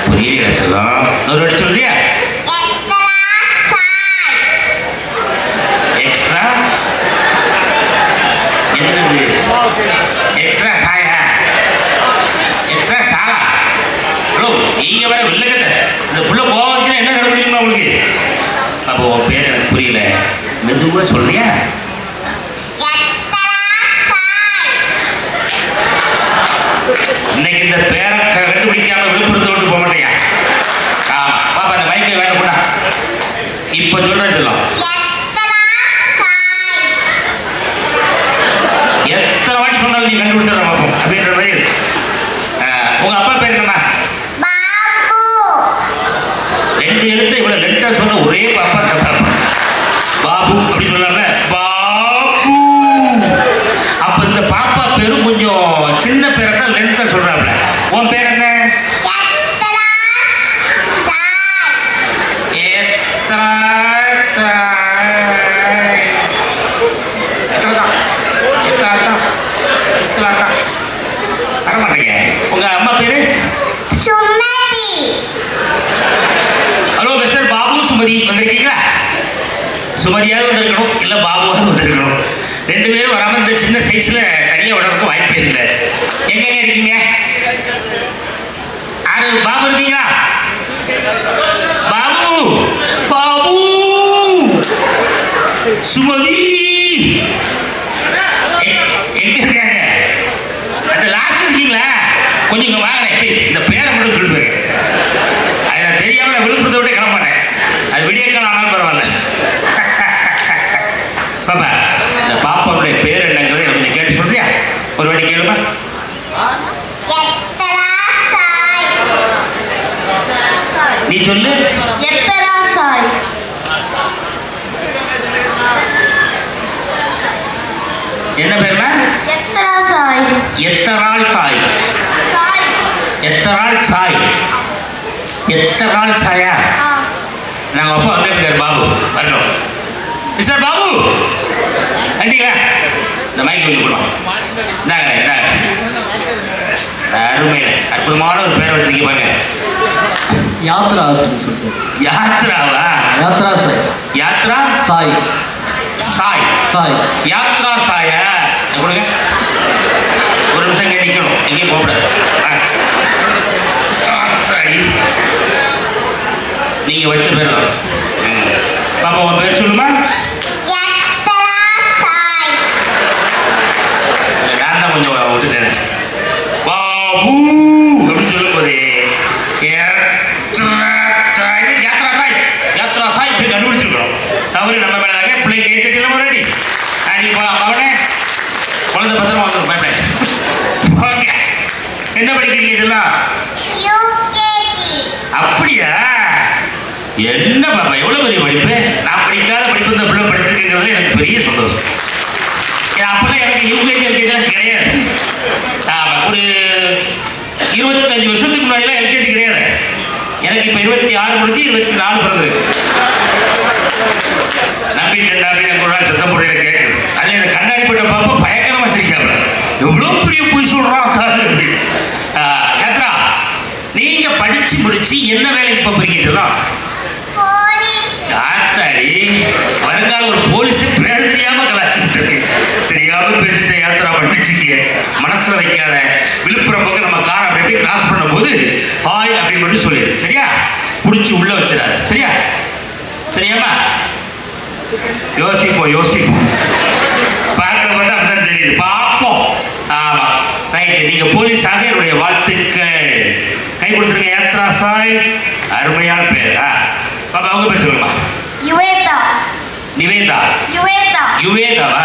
Speaker 1: புரியல செல்லம். ஒரு வாட்டி சொல்றியா? எக்ஸ்ட்ரா என்னது? எக்ஸ்ட்ரா சாயா? எக்ஸ்ட்ரா சாலா? ஹலோ, நீங்க வர வில்லகத்தை இந்த புள்ள போச்சுன்னா என்ன நடக்க முடியுமா உங்களுக்கு? அப்போ உன் பேர் எனக்கு புரியல, மெதுவாக சொல்றியா? இன்னைக்கு இந்த பேரை கண்டுபிடிக்காம விழுப்புரத்தை விட்டு போக மாட்டேயா? பாப்பா அந்த மைக்கை வேண்டாம் போட்டா. இப்போ சொல்றேன் செல்லம். எத்தனை வாட்டி சொன்னாலும் நீ கண்டுபிடிச்சிட பார்ப்போம் அப்படின்ற மாதிரி. உங்க அப்பா பேர் என்னம்மா? 2 எழுத்து இவ்வளவு லென்த்தா சொன்ன ஒரே பாப்பா தப்பா. பாபு அப்படி சொல்லாம பாபு. அப்ப இந்த பாப்பா பேரும் கொஞ்சம் சின்ன பேரை தான் லென்த்தா சொல்றாப்ல. உன் பேர் என்ன? உங்க அம்மா பேரு? ஹலோ மிஸ்டர் பாபு சுமதி, வந்திருக்கீங்களா? சுமதியாவது வந்திருக்கணும், இல்லை பாபுவாவது வந்திருக்கணும். 2 பேரும் வராமல் இந்த சின்ன சைஸ்ல தனியாக விடறதுக்கு வாய்ப்பே இல்லை. எங்க இருக்கீங்க? யாரு பாபு இருக்கீங்களா? பாபு பாபு சுமதி எங்க இருக்காங்க? அந்த லாஸ்ட் இருக்கீங்களா? கொஞ்சம் இங்க வாங்க ப்ளீஸ். இந்த பேரை மட்டும் சொல்லுங்க. அதை தெரியாம விழுப்புரத்தை விட கிளம்ப மாட்டேன். அது விடிய காலம் ஆனாலும் பரவாயில்ல. பாப்பா இந்த பாப்பாவுடைய பேர் என்னங்கிறத கொஞ்சம் கேட்டு சொல்றியா? ஒரு வாட்டி கேளுமா? நீ சொல்லு.
Speaker 2: எத்தரா சாய்.
Speaker 1: என்ன பேருமா?
Speaker 2: எத்தரா சாய்.
Speaker 1: எத்தராள் தாய்.
Speaker 2: சாய்.
Speaker 1: எத்தராள் சாய். எத்தராள் சாயா? நாங்க அப்பா வந்துருக்காரு பாபு வரணும். மிஸ்டர் பாபு கண்டிங்க இந்த மைக் கொஞ்சம் போடுவோம். இந்தாங்க இந்தாங்க. அருமையில அற்புதமான ஒரு பேரை வச்சிருக்கீங்க பாருங்க.
Speaker 3: யாத்ரா அப்படின்னு சொல்லிட்டு.
Speaker 1: யாத்ராவா?
Speaker 3: யாத்ரா சாய்.
Speaker 1: யாத்ரா
Speaker 3: சாய்.
Speaker 1: சாய்.
Speaker 3: சாய்.
Speaker 1: யாத்ரா சாயா கொடுங்க. ஒரு நிமிஷம் இங்கே நிற்கணும், எங்கேயும் போகக்கூடாது. நீங்க வச்ச பேர் பாப்பா உங்க பேர் சொல்லுமா? நான் தான் கொஞ்சம் விட்டுட்டேன். பாபு அப்படின்னு சொல்லும் போது யாத்ரா தாய் யாத்ரா சாய் அப்படி கண்டுபிடிச்சிருக்கணும். தவறு நம்ம மேலாக பிள்ளைங்க ஏற்றிட்டு முன்னாடி நீ அவனே குழந்தை பத்திரமா வந்து பயப்பேன். ஓகே, என்ன படிக்கிறீங்க இதெல்லாம்? அப்படியா? என்ன பாப்பா எவ்வளோ பெரிய படிப்பு. நான் படிக்காத படிப்பு இந்த பிள்ளை படிச்சிருக்கிறது எனக்கு பெரிய சந்தோஷம். அப்போதான் எனக்கு யூகேஜி எல்கேஜிலாம் கிடையாது. ஒரு 25 வருஷத்துக்கு முன்னாடிலாம் எல்கேஜி கிடையாது. எனக்கு இப்போ 26 முடிஞ்சு 24 பிறந்திருக்கு. நம்பிட்டேன் அப்படின்னு ஒரு நாள் சத்தம் போட்டு எனக்கு கேட்குது. அதில் எனக்கு கண்ணாடி போட்ட பாப்பா பயங்கரமாக சிரிக்காம எவ்வளோ பெரிய பொய் சொல்கிறான். யாத்ரா நீங்க படிச்சு முடிச்சு என்ன வேலைக்கு இப்போ போறீங்கலாம்? யாத்தாடி வருங்கால ஒரு போலீஸ் பேர் தெரியாம கலாச்சிட்டு தெரியாம பேசிட்ட யாத்திரா பண்ணிச்சுக்க மனசுல வைக்காத. விழுப்புரம் பக்கம் நம்ம காரை அப்படி கிராஸ் பண்ணும்போது ஹாய் அப்படின்னு மட்டும் சொல்லிடு. சரியா? புடிச்சு உள்ள வச்சிடாது. சரியா? சரியாமா? யோசிப்போம் பார்க்கற பார்த்தா அப்படிதான் தெரியுது. பார்ப்போம். ஆமா ரைட்டு. நீங்க போலீஸாக என்னுடைய வாழ்த்துக்கள். கை கொடுத்துருங்க. யாத்ரா சாய் அருமையான பேர். பாப்பா அவங்க பேர் சொல்லுமா?
Speaker 2: யுவேதா.
Speaker 1: நிவேதா.
Speaker 2: யுவேதா.
Speaker 1: யுவேதாவா?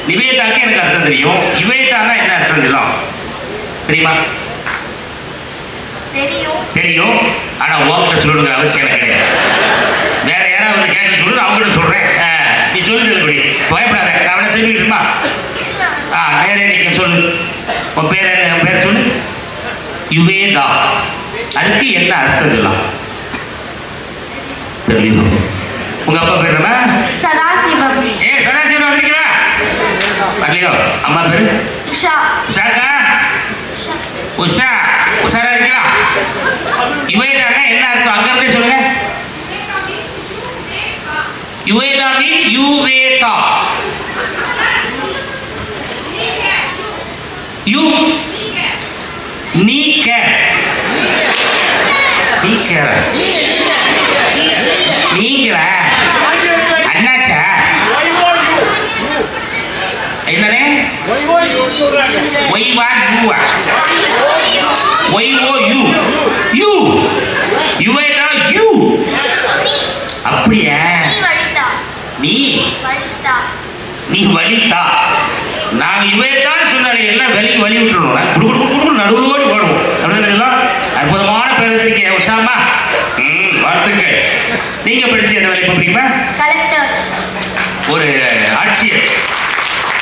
Speaker 1: நிவேதாக்கு எனக்கு அர்த்தம் தெரியும். யுவேதானா என்ன அர்த்தம் தெரியும்? தெரியுமா? தெரியும். ஆனா உங்ககிட்ட சொல்லுங்க அவசியம் கிடையாது. வேற யாராவது கேட்க சொல்லு, அவங்ககிட்ட சொல்றேன். நீ சொல்லுங்க, பயப்படாத. அவனை தெரிஞ்சுக்கிட்டுமா? வேற நீங்க சொல்லு. உன் பேர் என்ன? என் பேர் சொல்லு. யுவேதா. அதுக்கு என்ன அர்த்தம் சொல்லலாம்? தெரியும். உங்க அப்பா பேர் என்ன?
Speaker 2: சதாசிவம்.
Speaker 1: சதாசிவம் வந்திருக்கா? வரலையோ? அம்மா பேரு?
Speaker 2: உஷா.
Speaker 1: உஷாக்கா? உஷா. உஷாரா இருக்கா? யுவேதானா என்ன அர்த்தம்? அங்க இருந்தே சொல்லுங்க. யுவேதா மீன் யுவேதா. யூ நீக்க. நீங்களா? அண்ணாச்சா? என்னனே? அப்படியா? நீ வலித்தா. நாங்க யுவேதான் சொன்னாலே எல்லாம் வெளியே வழி விட்டுருவோம். குடுக்குடு நடுவில் ஓடி போடுவோம். அப்படின்னா அற்புதமான பேர் வச்சிருக்கேன் உஷாமா. வாழ்த்துக்கள். நீங்க படிச்சு என்ன வேலை பண்ணுறீங்களா?
Speaker 2: கலெக்டர்.
Speaker 1: ஒரு ஆட்சியர்,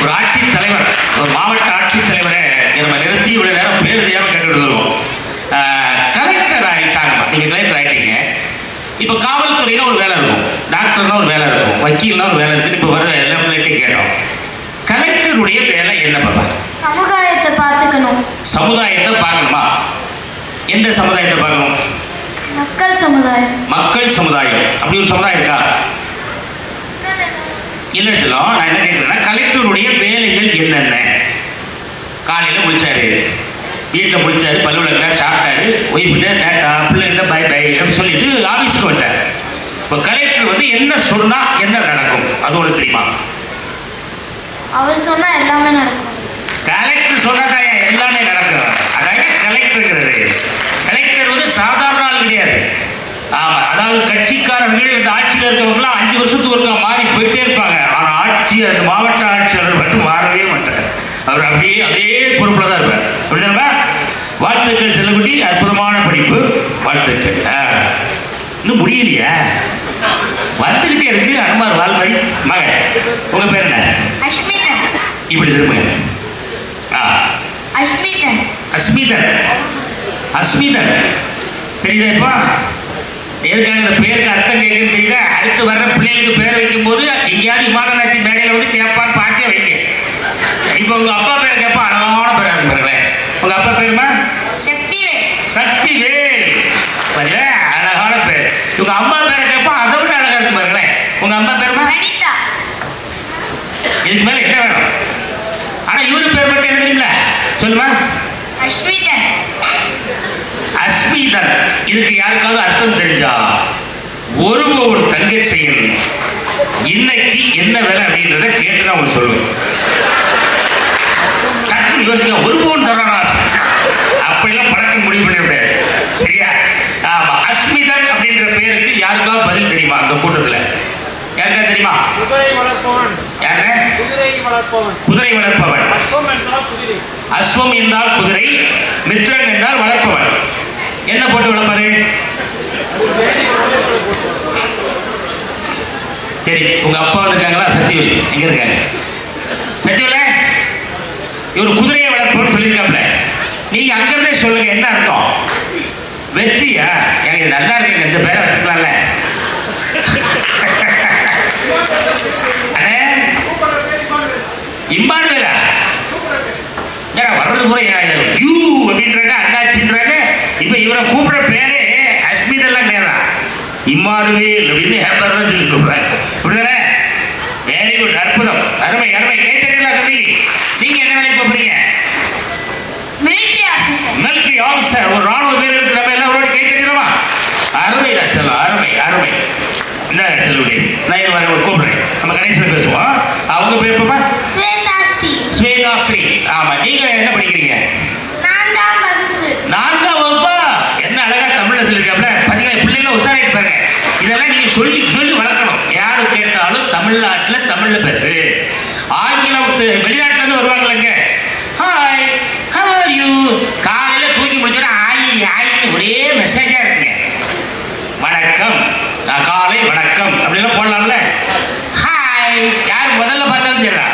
Speaker 1: ஒரு ஆட்சி தலைவர், ஒரு மாவட்ட ஆட்சித் தலைவரை நம்ம நிறுத்தி இவ்வளவு நேரம் பேர் தெரியாம கேட்டுட்டு வருவோம். கலெக்டர் ஆகிட்டாங்கம்மா. நீங்க கலெக்டர் ஆகிட்டீங்க. இப்போ காவல்துறையில ஒரு வேலை இருக்கும், டாக்டர்னா ஒரு வேலை இருக்கும், வக்கீல்னா ஒரு வேலை இருக்கு. இப்போ வர எல்லாம் கேட்டோம். கலெக்டருடைய வேலை என்ன பாப்பா?
Speaker 2: சமுதாயத்தை பார்த்துக்கணும்.
Speaker 1: சமுதாயத்தை பார்க்கணுமா? எந்த சமுதாயத்தை பார்க்கணும்?
Speaker 2: மக்கள் சமுதாயம்.
Speaker 1: மக்கள் சமுதாயம். அப்படி ஒரு சமுதாயம் இருக்கா? இல்லை சொல்லும். நான் என்ன கேட்குறேன்னா, கலெக்டருடைய வேலைகள் என்னென்ன? காலையில் முடிச்சாரு, வீட்டில் முடிச்சாரு, பல்லு விளக்காரு, சாப்பிட்டாரு, ஒய்ஃபிட்ட டேட்டா பிள்ளைகிட்ட பை பை அப்படின்னு சொல்லிட்டு ஆஃபீஸுக்கு வந்தார். இப்போ கலெக்டர் வந்து என்ன சொன்னா என்ன நடக்கும் அது ஒன்று தெரியுமா?
Speaker 2: அவர் சொன்னா எல்லாமே நடக்கும்.
Speaker 1: கலெக்டர் சொன்னாதான் எல்லாமே நடக்கும். அதாவது கலெக்டருங்கிறது, கலெக்டர் வந்து சாதாரண ஆள் கிடையாது. ஆமா, அதாவது கட்சிக்காரர்கள் இந்த ஆட்சியில் இருக்கவங்களாம் 5 வருஷத்துக்கு ஒருக்கா மாறி போயிட்டே இருப்பாங்க. ஆனால் ஆட்சியர், மாவட்ட ஆட்சியாளர் மட்டும் மாறவே மாட்டார். அவர் அப்படியே அதே பொறுப்பில் தான் இருப்பார். அப்படிதானே? வாழ்த்துக்கள் செல்லக்குட்டி, அற்புதமான படிப்பு. வாழ்த்துக்கள். இன்னும் முடியலையா? வந்துக்கிட்டே இருக்கு அனுமார் வால் மாதிரி. மகன் உங்க பேர் என்ன?
Speaker 2: அஷ்மிதன்.
Speaker 1: இப்படி திரும்புங்க.
Speaker 2: அஷ்மிதன்.
Speaker 1: அஸ்மிதன். அஸ்மிதன் தெரியுதா? இப்போ எதுக்காக இந்த பேருக்கு அர்த்தம் கேட்குன்னு தெரியுதா? அடுத்து வர்ற பிள்ளைகளுக்கு பேர் வைக்கும் போது எங்கேயாவது விமானநாச்சி மேடையில் வந்து கேட்பான்னு பார்த்தே வைங்க. இப்போ உங்க அப்பா பேர் கேட்பா, அழகான பேரா இருக்கு பாருங்களேன். உங்க அப்பா பேருமா?
Speaker 2: சக்திவேல்.
Speaker 1: சக்திவேல். பாத்தீங்களா, அழகான பேர். உங்க அம்மா பேரை கேட்பா, அதை விட அழகா இருக்கு பாருங்களேன். உங்க அம்மா பேருமா?
Speaker 2: அனிதா.
Speaker 1: இதுக்கு மேல என்ன வேணும்? ஆனா இவரு பேர் மட்டும் என்ன தெரியுங்களா? சொல்லுமா?
Speaker 2: அஸ்மிதன்.
Speaker 1: அஸ்மிதன். இதுக்கு யாருக்காவது அர்த்தம் தெரிஞ்சா ஒரு தங்கச்சியின் இன்னைக்கு என்ன வேலை அப்படின்றத கேட்டு நான் உங்களுக்கு சொல்லுவேன். டக்குன்னு யோசிக்க, ஒரு பவுன் தரானா அப்படிலாம் படக்க முடிவு பண்ண முடியாது. சரியா? ஆமா. அஸ்மிதன் அப்படின்ற பேருக்கு யாருக்காவது பதில் தெரியுமா? அந்த கூட்டத்தில் யாருக்கா தெரியுமா?
Speaker 5: குதிரை வளர்ப்பவன்.
Speaker 1: யாரு?
Speaker 5: குதிரை வளர்ப்பவன்.
Speaker 1: குதிரை வளர்ப்பவன்.
Speaker 5: அஸ்வம் என்றால் குதிரை.
Speaker 1: அஸ்வம் என்றால் குதிரை, மித்ரன் என்றால் வளர்ப்பவன். என்ன போட்டு வளர்ப்பாரு? சரி, உங்க அப்பா இருக்காங்களா? சத்தியவேல் எங்க இருக்காங்க? சத்தியவேல, இவர் குதிரையை வளர்ப்பவன் சொல்லியிருக்காப்ல. நீங்க அங்கிருந்தே சொல்லுங்க, என்ன அர்த்தம்? வெற்றியா? எனக்கு நல்லா இருக்கு, இந்த பேரை வச்சுக்கலாம்ல. இம்மானுவேலா வர்றது கூட யூ அப்படின்றாங்க, அண்ணாச்சின்றாங்க. இப்ப இவரை கூப்பிடுற பேரே அஸ்மிதெல்லாம் நேரம் இம்மானுவேல் அப்படின்னு ஹேப்பர் தான் சொல்லி கூப்பிடுறாங்க. அப்படிதானே? வெரி குட், அற்புதம், அருமை அருமை. கை தட்டலாம் தம்பி. நீங்க என்ன வேலைக்கு போறீங்க?
Speaker 2: Military officer.
Speaker 1: Military officer. ஒரு ராணுவ வீரருக்கு நம்ம எல்லாம் ஒரு கை தட்டலாமா? அருமை செல்லம், அருமை அருமை. இந்த செல்லுடைய நான் கூப்பிடுறேன், நம்ம கணேசன் பேசுவோம். அவங்க பேர் பாப்பா?
Speaker 2: ஸ்வேதாஸ்ரீ.
Speaker 1: ஸ்வேதாஸ்ரீ. ஆமா. நீங்க என்ன படிக்கிறீங்க?
Speaker 2: 4ஆம் வகுப்பு.
Speaker 1: 4ஆம் வகுப்பா? என்ன அழகா தமிழ்ல சொல்லிருக்காப்ல. பாத்தீங்களா, பிள்ளைங்க உஷாராயிட்டு பாருங்க. இதெல்லாம் நீங்க சொல்லி சொல்லி வளர்க்கணும். யாரு கேட்டாலும் தமிழ்நாட்டுல தமிழ்ல பேசு. ஆங்கிலம் வெளிநாட்டுல இருந்து வருவாங்களங்க. Hi, how are you? காலையில தூக்கி முடிச்சோட ஆயி ஆயின்னு ஒரே மெசேஜா இருக்குங்க. வணக்கம், காலை வணக்கம் அப்படிலாம் போடலாம்ல. ஹாய், யார் முதல்ல பார்த்தாலும் சரிடா.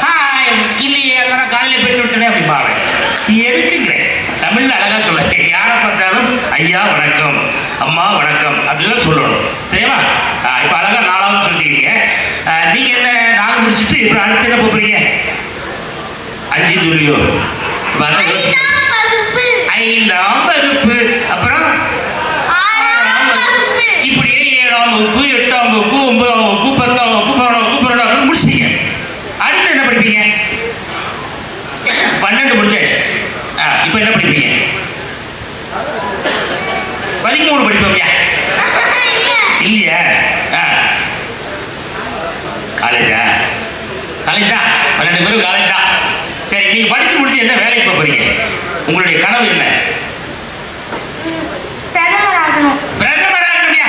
Speaker 1: ஹாய் இல்லையே, நான் காலையில போயிட்டு விட்டேனே அப்படிம்பாங்க. எதுக்குங்க தமிழ்ல அழகா சொல்ல? யாரை பார்த்தாலும் ஐயா வணக்கம், அம்மா வணக்கம் அப்படிலாம் சொல்லணும். சரியா? இப்ப அழகா 4ஆவது சொல்லிட்டீங்க. நீங்க என்ன 4 முடிச்சுட்டு இப்ப அடுத்து என்ன போறீங்க? 5 சொல்லியோ?
Speaker 2: 5ஆம் வகுப்பு.
Speaker 1: 5ஆம் வகுப்பு. அப்புறம்
Speaker 2: 6ஆம் வகுப்பு.
Speaker 1: இப்படியே 7ஆம் வகுப்பு, 8ஆம் வகுப்பு, 9ஆம் வகுப்பு, 10ஆம் வகுப்பு, 11ஆம் வகுப்பு, 12ஆம் வகுப்பு முடிச்சீங்க. அடுத்து என்ன படிப்பீங்க? 12 முடிச்சாச்சு. இப்ப என்ன படிப்பீங்க? 13 படிப்போம்யா? இல்லையா? காலேஜா? காலேஜ் தான். 12 பேரும் காலேஜ் தான். சரி, நீங்க படிச்சு முடிச்சு என்ன வேலைக்கு போறீங்க? உங்களுடைய கனவு என்ன?
Speaker 2: பிரதமர் ஆகணும்.
Speaker 1: பிரதமர் ஆகணும்யா?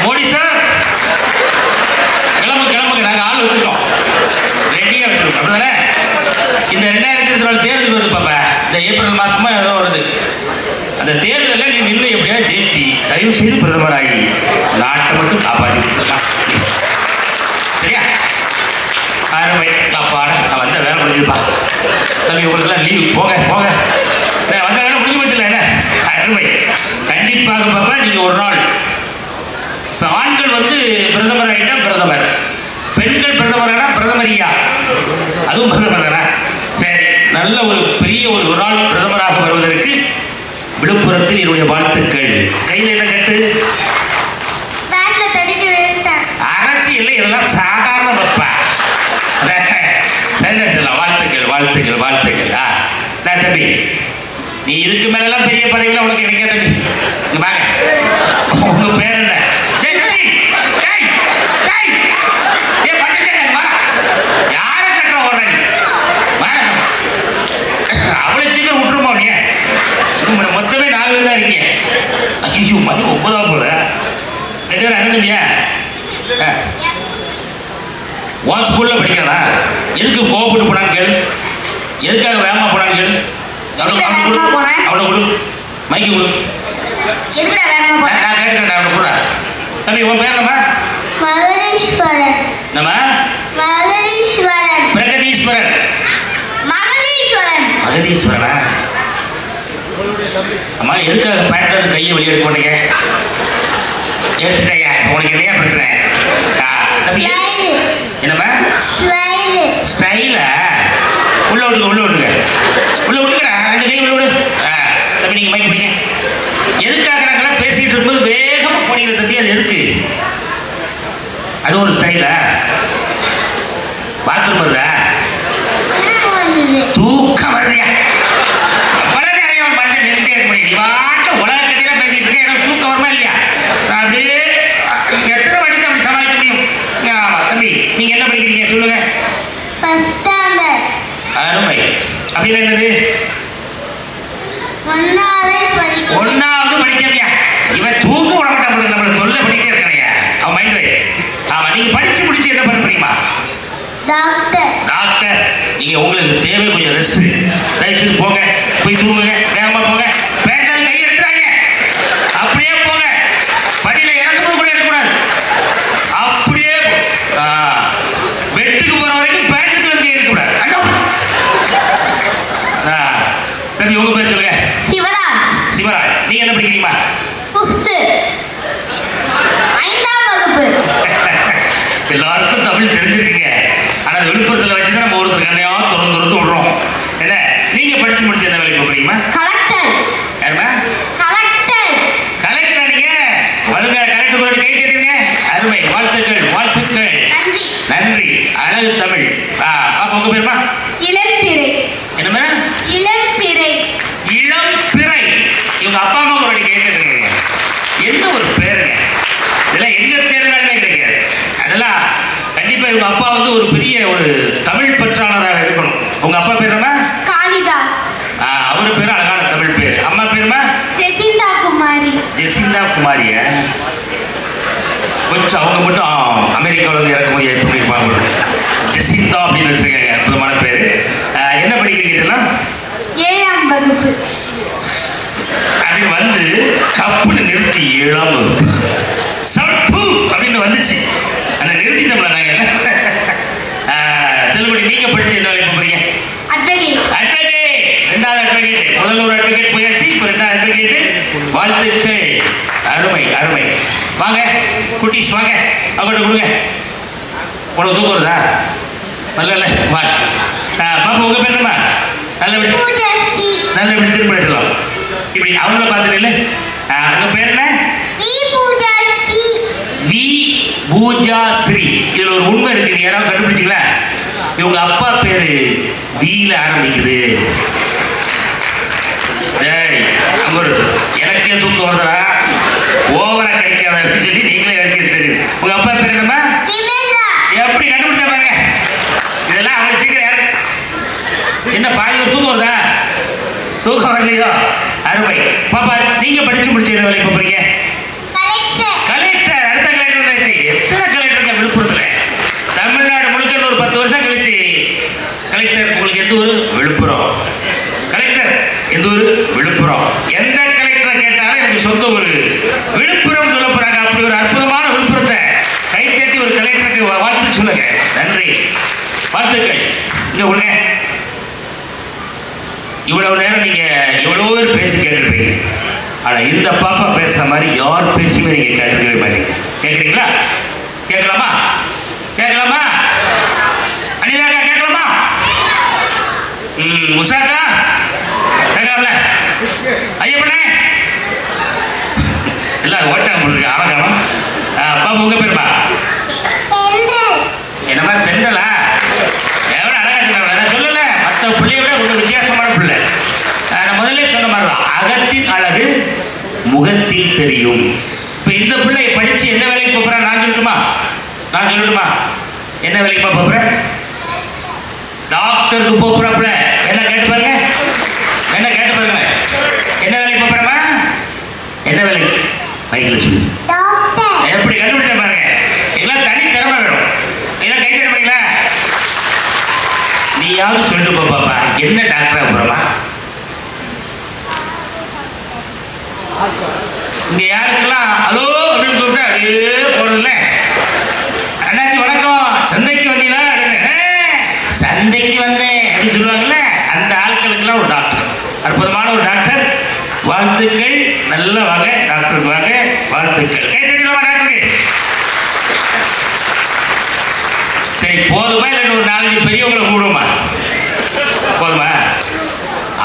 Speaker 1: மோடி சார் கிளம்புங்க கிளம்புங்க, நாங்க ஆள் வச்சிருக்கோம், ரெடியா வச்சிருக்கோம். அப்படிதானே? இந்த 2024 தேர்தல் வருது பாப்பா. இந்த ஏப்ரல் மாசமா ஏதோ வருது. அந்த தேர்தலில் நீ நின்று எப்படியாவது ஜெயிச்சு தயவு செய்து பிரதமராகி நாட்டை மட்டும் காப்பாற்றி கொடுக்கலாம். சரியா? அருமை. காப்பாட நான் வந்த வேலை முடிஞ்சுதுப்பா. தம்பி உங்களுக்குலாம் லீவு போக போக வந்த வேலை முடிஞ்சு போச்சுல. என்ன அருமை. கண்டிப்பாக பாப்பா, நீங்க ஒரு நாள் இப்போ ஆண்கள் வந்து பிரதமர் ஆகிட்டா பிரதமர், பெண்கள் பிரதமரானா பிரதமரியா, அதுவும் பிரதமர் தானே. சரி, நல்ல ஒரு பெரிய ஒரு நாள் பிரதமராக வருவதற்கு விழுப்புரத்தில் என்னுடைய வாழ்த்துக்கள். கையில் என்ன கட்டு?
Speaker 2: பேண்ட்ல தடுக்கி விழுந்துட்டேன்.
Speaker 1: அரசியல் இதெல்லாம் சாதாரண பப்பா. சரி சொல்லலாம். வாழ்த்துக்கள் வாழ்த்துக்கள் வாழ்த்துக்கள். நான் தம்பி, நீ இதுக்கு மேலாம் பெரிய பதவியெல்லாம் உனக்கு கிடைக்காது தம்பி. இங்க வாங்க. உங்க பேர் என்ன? யாரை கட்டுற ஓடுற? அவ்வளவு சீக்கிரம் விட்டுருமோ? நீ மொத்தமே 4 பேர் தான் இருக்கீங்க. ஐயோ, மணி 9 போல. 2 பேரும் அணுந்துமியா? உன் ஸ்கூல்ல படிக்கிறதா? எதுக்கு கோவப்பட்டு போனான்னு கேளு. எதுக்காக வேகமா போனான்னு கேளு. அவனை கொடு. மைக்கு கொடு.
Speaker 2: எதுக்குடா வேகமா போற?
Speaker 1: நான் கேட்டுக்கிறேன் அவனை கூட. தம்பி உன் பேர் என்னம்மா?
Speaker 2: மகதீஸ்வரன்.
Speaker 1: நம்ம
Speaker 2: மகதீஸ்வரன்.
Speaker 1: பிரகதீஸ்வரன்.
Speaker 2: மகதீஸ்வரன்.
Speaker 1: மகதீஸ்வரனா? அம்மா எதுக்காக பேண்ட்ல கையை வெளியே எடுக்க மாட்டீங்க? எடுத்துட்டேயா, உனக்கு என்னையா பிரச்சனை? தம்பி என்னம்மா? ஸ்டைலா? உள்ள விடுங்க, உள்ள விடுங்க, உள்ள விடுங்கடா. அந்த கை உள்ள விடு. தம்பி நீங்க மைக் பிடிங்க. எதுக்காக நாங்கெல்லாம் பேசிட்டு இருக்கும்போது வேகமா போனீங்க தம்பி? அது எதுக்கு? அது ஒரு ஸ்டைலா? பாத்ரூம் வருதா? தூக்கம் வருதியா? அப்பதான் நிறைய ஒரு மனுஷன் நிறுத்தி இருக்க முடியும். நீ வாட்ட உலக கதையெல்லாம் பேசிட்டு இருக்க, எனக்கு தூக்கம் வருமா இல்லையா? அப்படியே எத்தனை வாட்டி தான் அப்படி சமாளிக்க முடியும்? ஆமா தம்பி, நீங்க என்ன படிக்கிறீங்க சொல்லுங்க? அருமை. அப்படின்னா என்னது? ஒன்னாவது படிக்கலையா? இவன் தூக்க விட மாட்டான், நம்மள தொல்லை படிக்க இருக்கானையா அவன் மைண்ட் வைஸ். ஆமா, நீங்க படிச்சு முடிச்சு என்ன பண்ண முடியுமா? டாக்டர். டாக்டர். நீங்க உங்களுக்கு தேவை கொஞ்சம் ரெஸ்ட். தயவுசெய்து போங்க, போய் தூங்குங்க, வேகமா போங்க. பேட்டால் கை எடுத்துறாங்க, அப்படியே போங்க. படியில இறக்கும்போது கூட எடுக்கக்கூடாது, அப்படியே வெட்டுக்கு போற வரைக்கும் பேட்டுக்குள்ள இருந்து எடுக்கக்கூடாது. தம்பி உங்க பேர் சொல்லுங்க.
Speaker 2: சிவராஜ்.
Speaker 1: சிவராஜ். நீங்க என்ன படிக்கிறீங்களா?
Speaker 2: 5th 5ஆம் வகுப்பு.
Speaker 1: எல்லாருக்கும் தமிழ் தெரிஞ்சிருக்குங்க. ஆனா விழுப்புரத்துல வச்சுதான் நம்ம ஒருத்தர் கண்ணையா துறந்து விடுறோம். என்ன நீங்க படிச்சு முடிச்சு என்ன வேலைக்கு போறீங்களா?
Speaker 2: கலெக்டர்.
Speaker 1: யாருமா?
Speaker 2: கலெக்டர்.
Speaker 1: கலெக்டர். நீங்க வலுங்க கலெக்டர் கூட கை தட்டுங்க. அருமை, வாழ்த்துக்கள், வாழ்த்துக்கள்.
Speaker 2: நன்றி.
Speaker 1: நன்றி. அழகு தமிழ். பாப்பா உங்க பேருமா?
Speaker 2: இளம்பிறை.
Speaker 1: என்னமா?
Speaker 2: இளம்பிறை.
Speaker 1: இளம்பிறை. இவங்க அப்பா அம்மா கூட கேட்குறீங்க, என்ன ஒரு பேருங்க. இதெல்லாம் எங்க தேர்னாலுமே கிடைக்காது. அதெல்லாம் கண்டிப்பா இவங்க அப்பா வந்து ஒரு பெரிய ஒரு தமிழ் பற்றாளராக இருக்கணும். உங்க அப்பா பேர் என்ன?
Speaker 2: காளிதாஸ்.
Speaker 1: அவரு பேரு அழகான தமிழ் பேர். அம்மா பேருமா?
Speaker 2: ஜெசிந்தா குமாரி.
Speaker 1: ஜெசிந்தா குமாரியா? கொஞ்சம் அவங்க மட்டும் அமெரிக்காவில் வந்து இறக்குமதி எப்படி இருப்பாங்க. ஜெசிந்தா அப்படின்னு வச்சிருக்காங்க, அற்புதமான பேரு. என்ன படிக்கிறீங்க இதெல்லாம்?
Speaker 2: 7ஆம் வகுப்பு.
Speaker 1: அப்படின்னு வந்து கப்புன்னு நிறுத்தி 7ஆம் வகுப்பு சப்பு அப்படின்னு வந்துச்சு. அந்த நிறுத்திட்டோம்ல நாங்க. செல்லுபடி நீங்க படிச்சு என்ன வேலைக்கு போறீங்க?
Speaker 2: அட்வொகேட்.
Speaker 1: அட்வொகேட். 2வது அட்வொகேட். முதல்ல ஒரு அட்வொகேட் போயாச்சு, இப்போ 2வது அட்வொகேட். வாழ்த்துக்கள். அருமை, அருமை. வாங்க குட்டீஸ், வாங்க அவங்கள்ட்ட கொடுங்க. உனக்கு தூக்கம் வருதா? வரல. வா பாப்பா, உங்க பேர் என்னமா? நல்ல விட்டு திரும்ப பேசலாம். இப்படி அவங்கள பார்த்துட்டு இல்லை. உங்க பேர் என்ன? வி பூஜா ஸ்ரீ. இதுல ஒரு உண்மை இருக்கு, யாராவது கண்டுபிடிச்சிங்களா? இவங்க அப்பா பேரு வீல ஆரம்பிக்குது. அங்க ஒரு எனக்கே தூக்கம் வருதா, ஓவரா கிடைக்காத அப்படின்னு சொல்லி நீங்களே எனக்கு தெரியும். உங்க அப்பா பேர் என்னமா? எப்படி கண்டுபிடிச்சா பாருங்க. இதெல்லாம் அவங்க சீக்கிரம் யாரு என்ன பாதி ஒரு தூக்கம் வருதா? தூக்கம் வரலையோ? அருமை. பாப்பா நீங்க படிச்சு முடிச்சு என்ன வேலைக்கு போறீங்க? கலெக்டர். அடுத்த கலெக்டர் ஆச்சு. எத்தனை கலெக்டர் விழுப்புரத்துல? தமிழ்நாடு முழுக்க ஒரு 10 வருஷம் கழிச்சு கலெக்டர். உங்களுக்கு எந்த ஊரு? விழுப்புரம். கலெக்டர் எந்த ஊரு? விழுப்புரம். எந்த கலெக்டரை கேட்டாலும் எனக்கு சொந்த ஊரு விழுப்புரம் சொல்ல போறாங்க. அப்படி ஒரு அற்புதமான விழுப்புரத்தை கை தட்டி ஒரு கலெக்டருக்கு வாழ்த்து சொல்லுங்க. நன்றி, வாழ்த்துக்கள். இங்க ஒண்ணு, இவ்வளவு நேரம் நீங்க எவ்வளவு பேர் பேசி கேட்டிருப்பீங்க. ஆனா இந்த பாப்பா பேசுற மாதிரி யார் பேசியுமே நீங்க கேட்டிருக்கவே மாட்டீங்க. கேட்குறீங்களா? கேட்கலாமா? கேட்கலாமா? அனிதாக்கா கேட்கலாமா? உஷாக்கா கேட்கலாம்ல? ஐயப்பண்ணே எல்லாம் ஓட்டாங்க போட்டுருக்கு. ஆவகாலம். பாப்பா உங்க பேருமா? என்னமா பெண்களா? எவ்வளவு அழகா சொன்னாங்க. நான் சொல்லல, மற்ற பிள்ளைய விட ஒரு வித்தியாசமான பிள்ளை. நான் முதல்ல சொன்ன மாதிரிதான், அகத்தின் அழகு முகத்தில் தெரியும். இப்ப இந்த பிள்ளை படிச்சு என்ன வேலைக்கு போறா? நான் சொல்லட்டுமா? நான் சொல்லட்டுமா? என்ன வேலைக்கு போறேன்? டாக்டருக்கு போறாப்புல. என்ன கேட்டு பாருங்க, என்ன கேட்டு பாருங்க. என்ன வேலைக்கு போறமா? என்ன வேலைக்கு? மைக்கில் சொல்லு. எப்படி கண்டுபிடிச்ச பாருங்க. இதெல்லாம் தனி திறமை வேணும். இதெல்லாம் கை தட்ட பண்ணீங்களா? நீயாவது சொல்லிட்டு போ பாப்பா, என்ன டாக்டரா போறமா? இங்க யாருக்கெல்லாம் ஹலோ அப்படின்னு கூப்பிட்டு அப்படியே போறதில்ல. அண்ணாச்சி வணக்கம், சந்தைக்கு வந்தீங்களா அப்படின்னு, சந்தைக்கு வந்தேன் அப்படின்னு சொல்லுவாங்கல்ல, அந்த ஆட்களுக்கெல்லாம் ஒரு டாக்டர், அற்புதமான ஒரு டாக்டர். வாழ்த்துக்கள், நல்ல வாங்க டாக்டருக்கு, வாங்க வாழ்த்துக்கள். கை தட்டிடலாமா டாக்டருக்கு? சரி, போதுமா இல்லை ஒரு 4 பெரியவங்களை கூடுமா? போதுமா?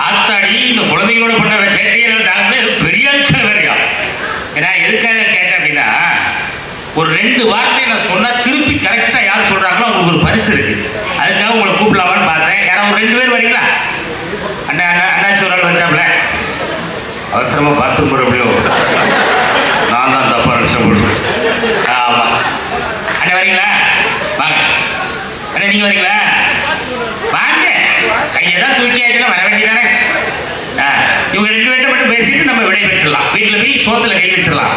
Speaker 1: ஆத்தாடி, இந்த குழந்தைகளோட பண்ண சேட்டையில் டாக்டர் பெரிய ஆட்கள் வரையா. ஏன்னா எதுக்காக கேட்டேன் அப்படின்னா, ஒரு 2 வார்த்தை நான் சொன்னால் திருப்பி கரெக்டாக யார் சொல்கிறாங்களோ அவங்களுக்கு ஒரு பரிசு இருக்கு. அதுக்காக உங்களை கூப்பிடலாமான்னு பார்த்தேன். யாராவது ஒரு 2 பேர் வரீங்களா? அண்ணா அண்ணா அண்ணாச்சி ஒரு ஆள் வந்தாப்புல, அவசரமாக பார்த்து போகிற எப்படியோ நான் தான் தப்பாக நஷ்டப்படுறேன். ஆமாம் அண்ணா வரீங்களா? வாங்க அண்ணா, நீங்கள் வரீங்களா? வாங்க, கையை தான் தூக்கி ஆயிடுச்சுன்னா வர வேண்டியதானே. இவங்க 2 பேர்ட்ட மட்டும் பேசிட்டு நம்ம விடை பெற்றுலாம். வீட்டில் போய் சோத்துல கை வச்சிடலாம்.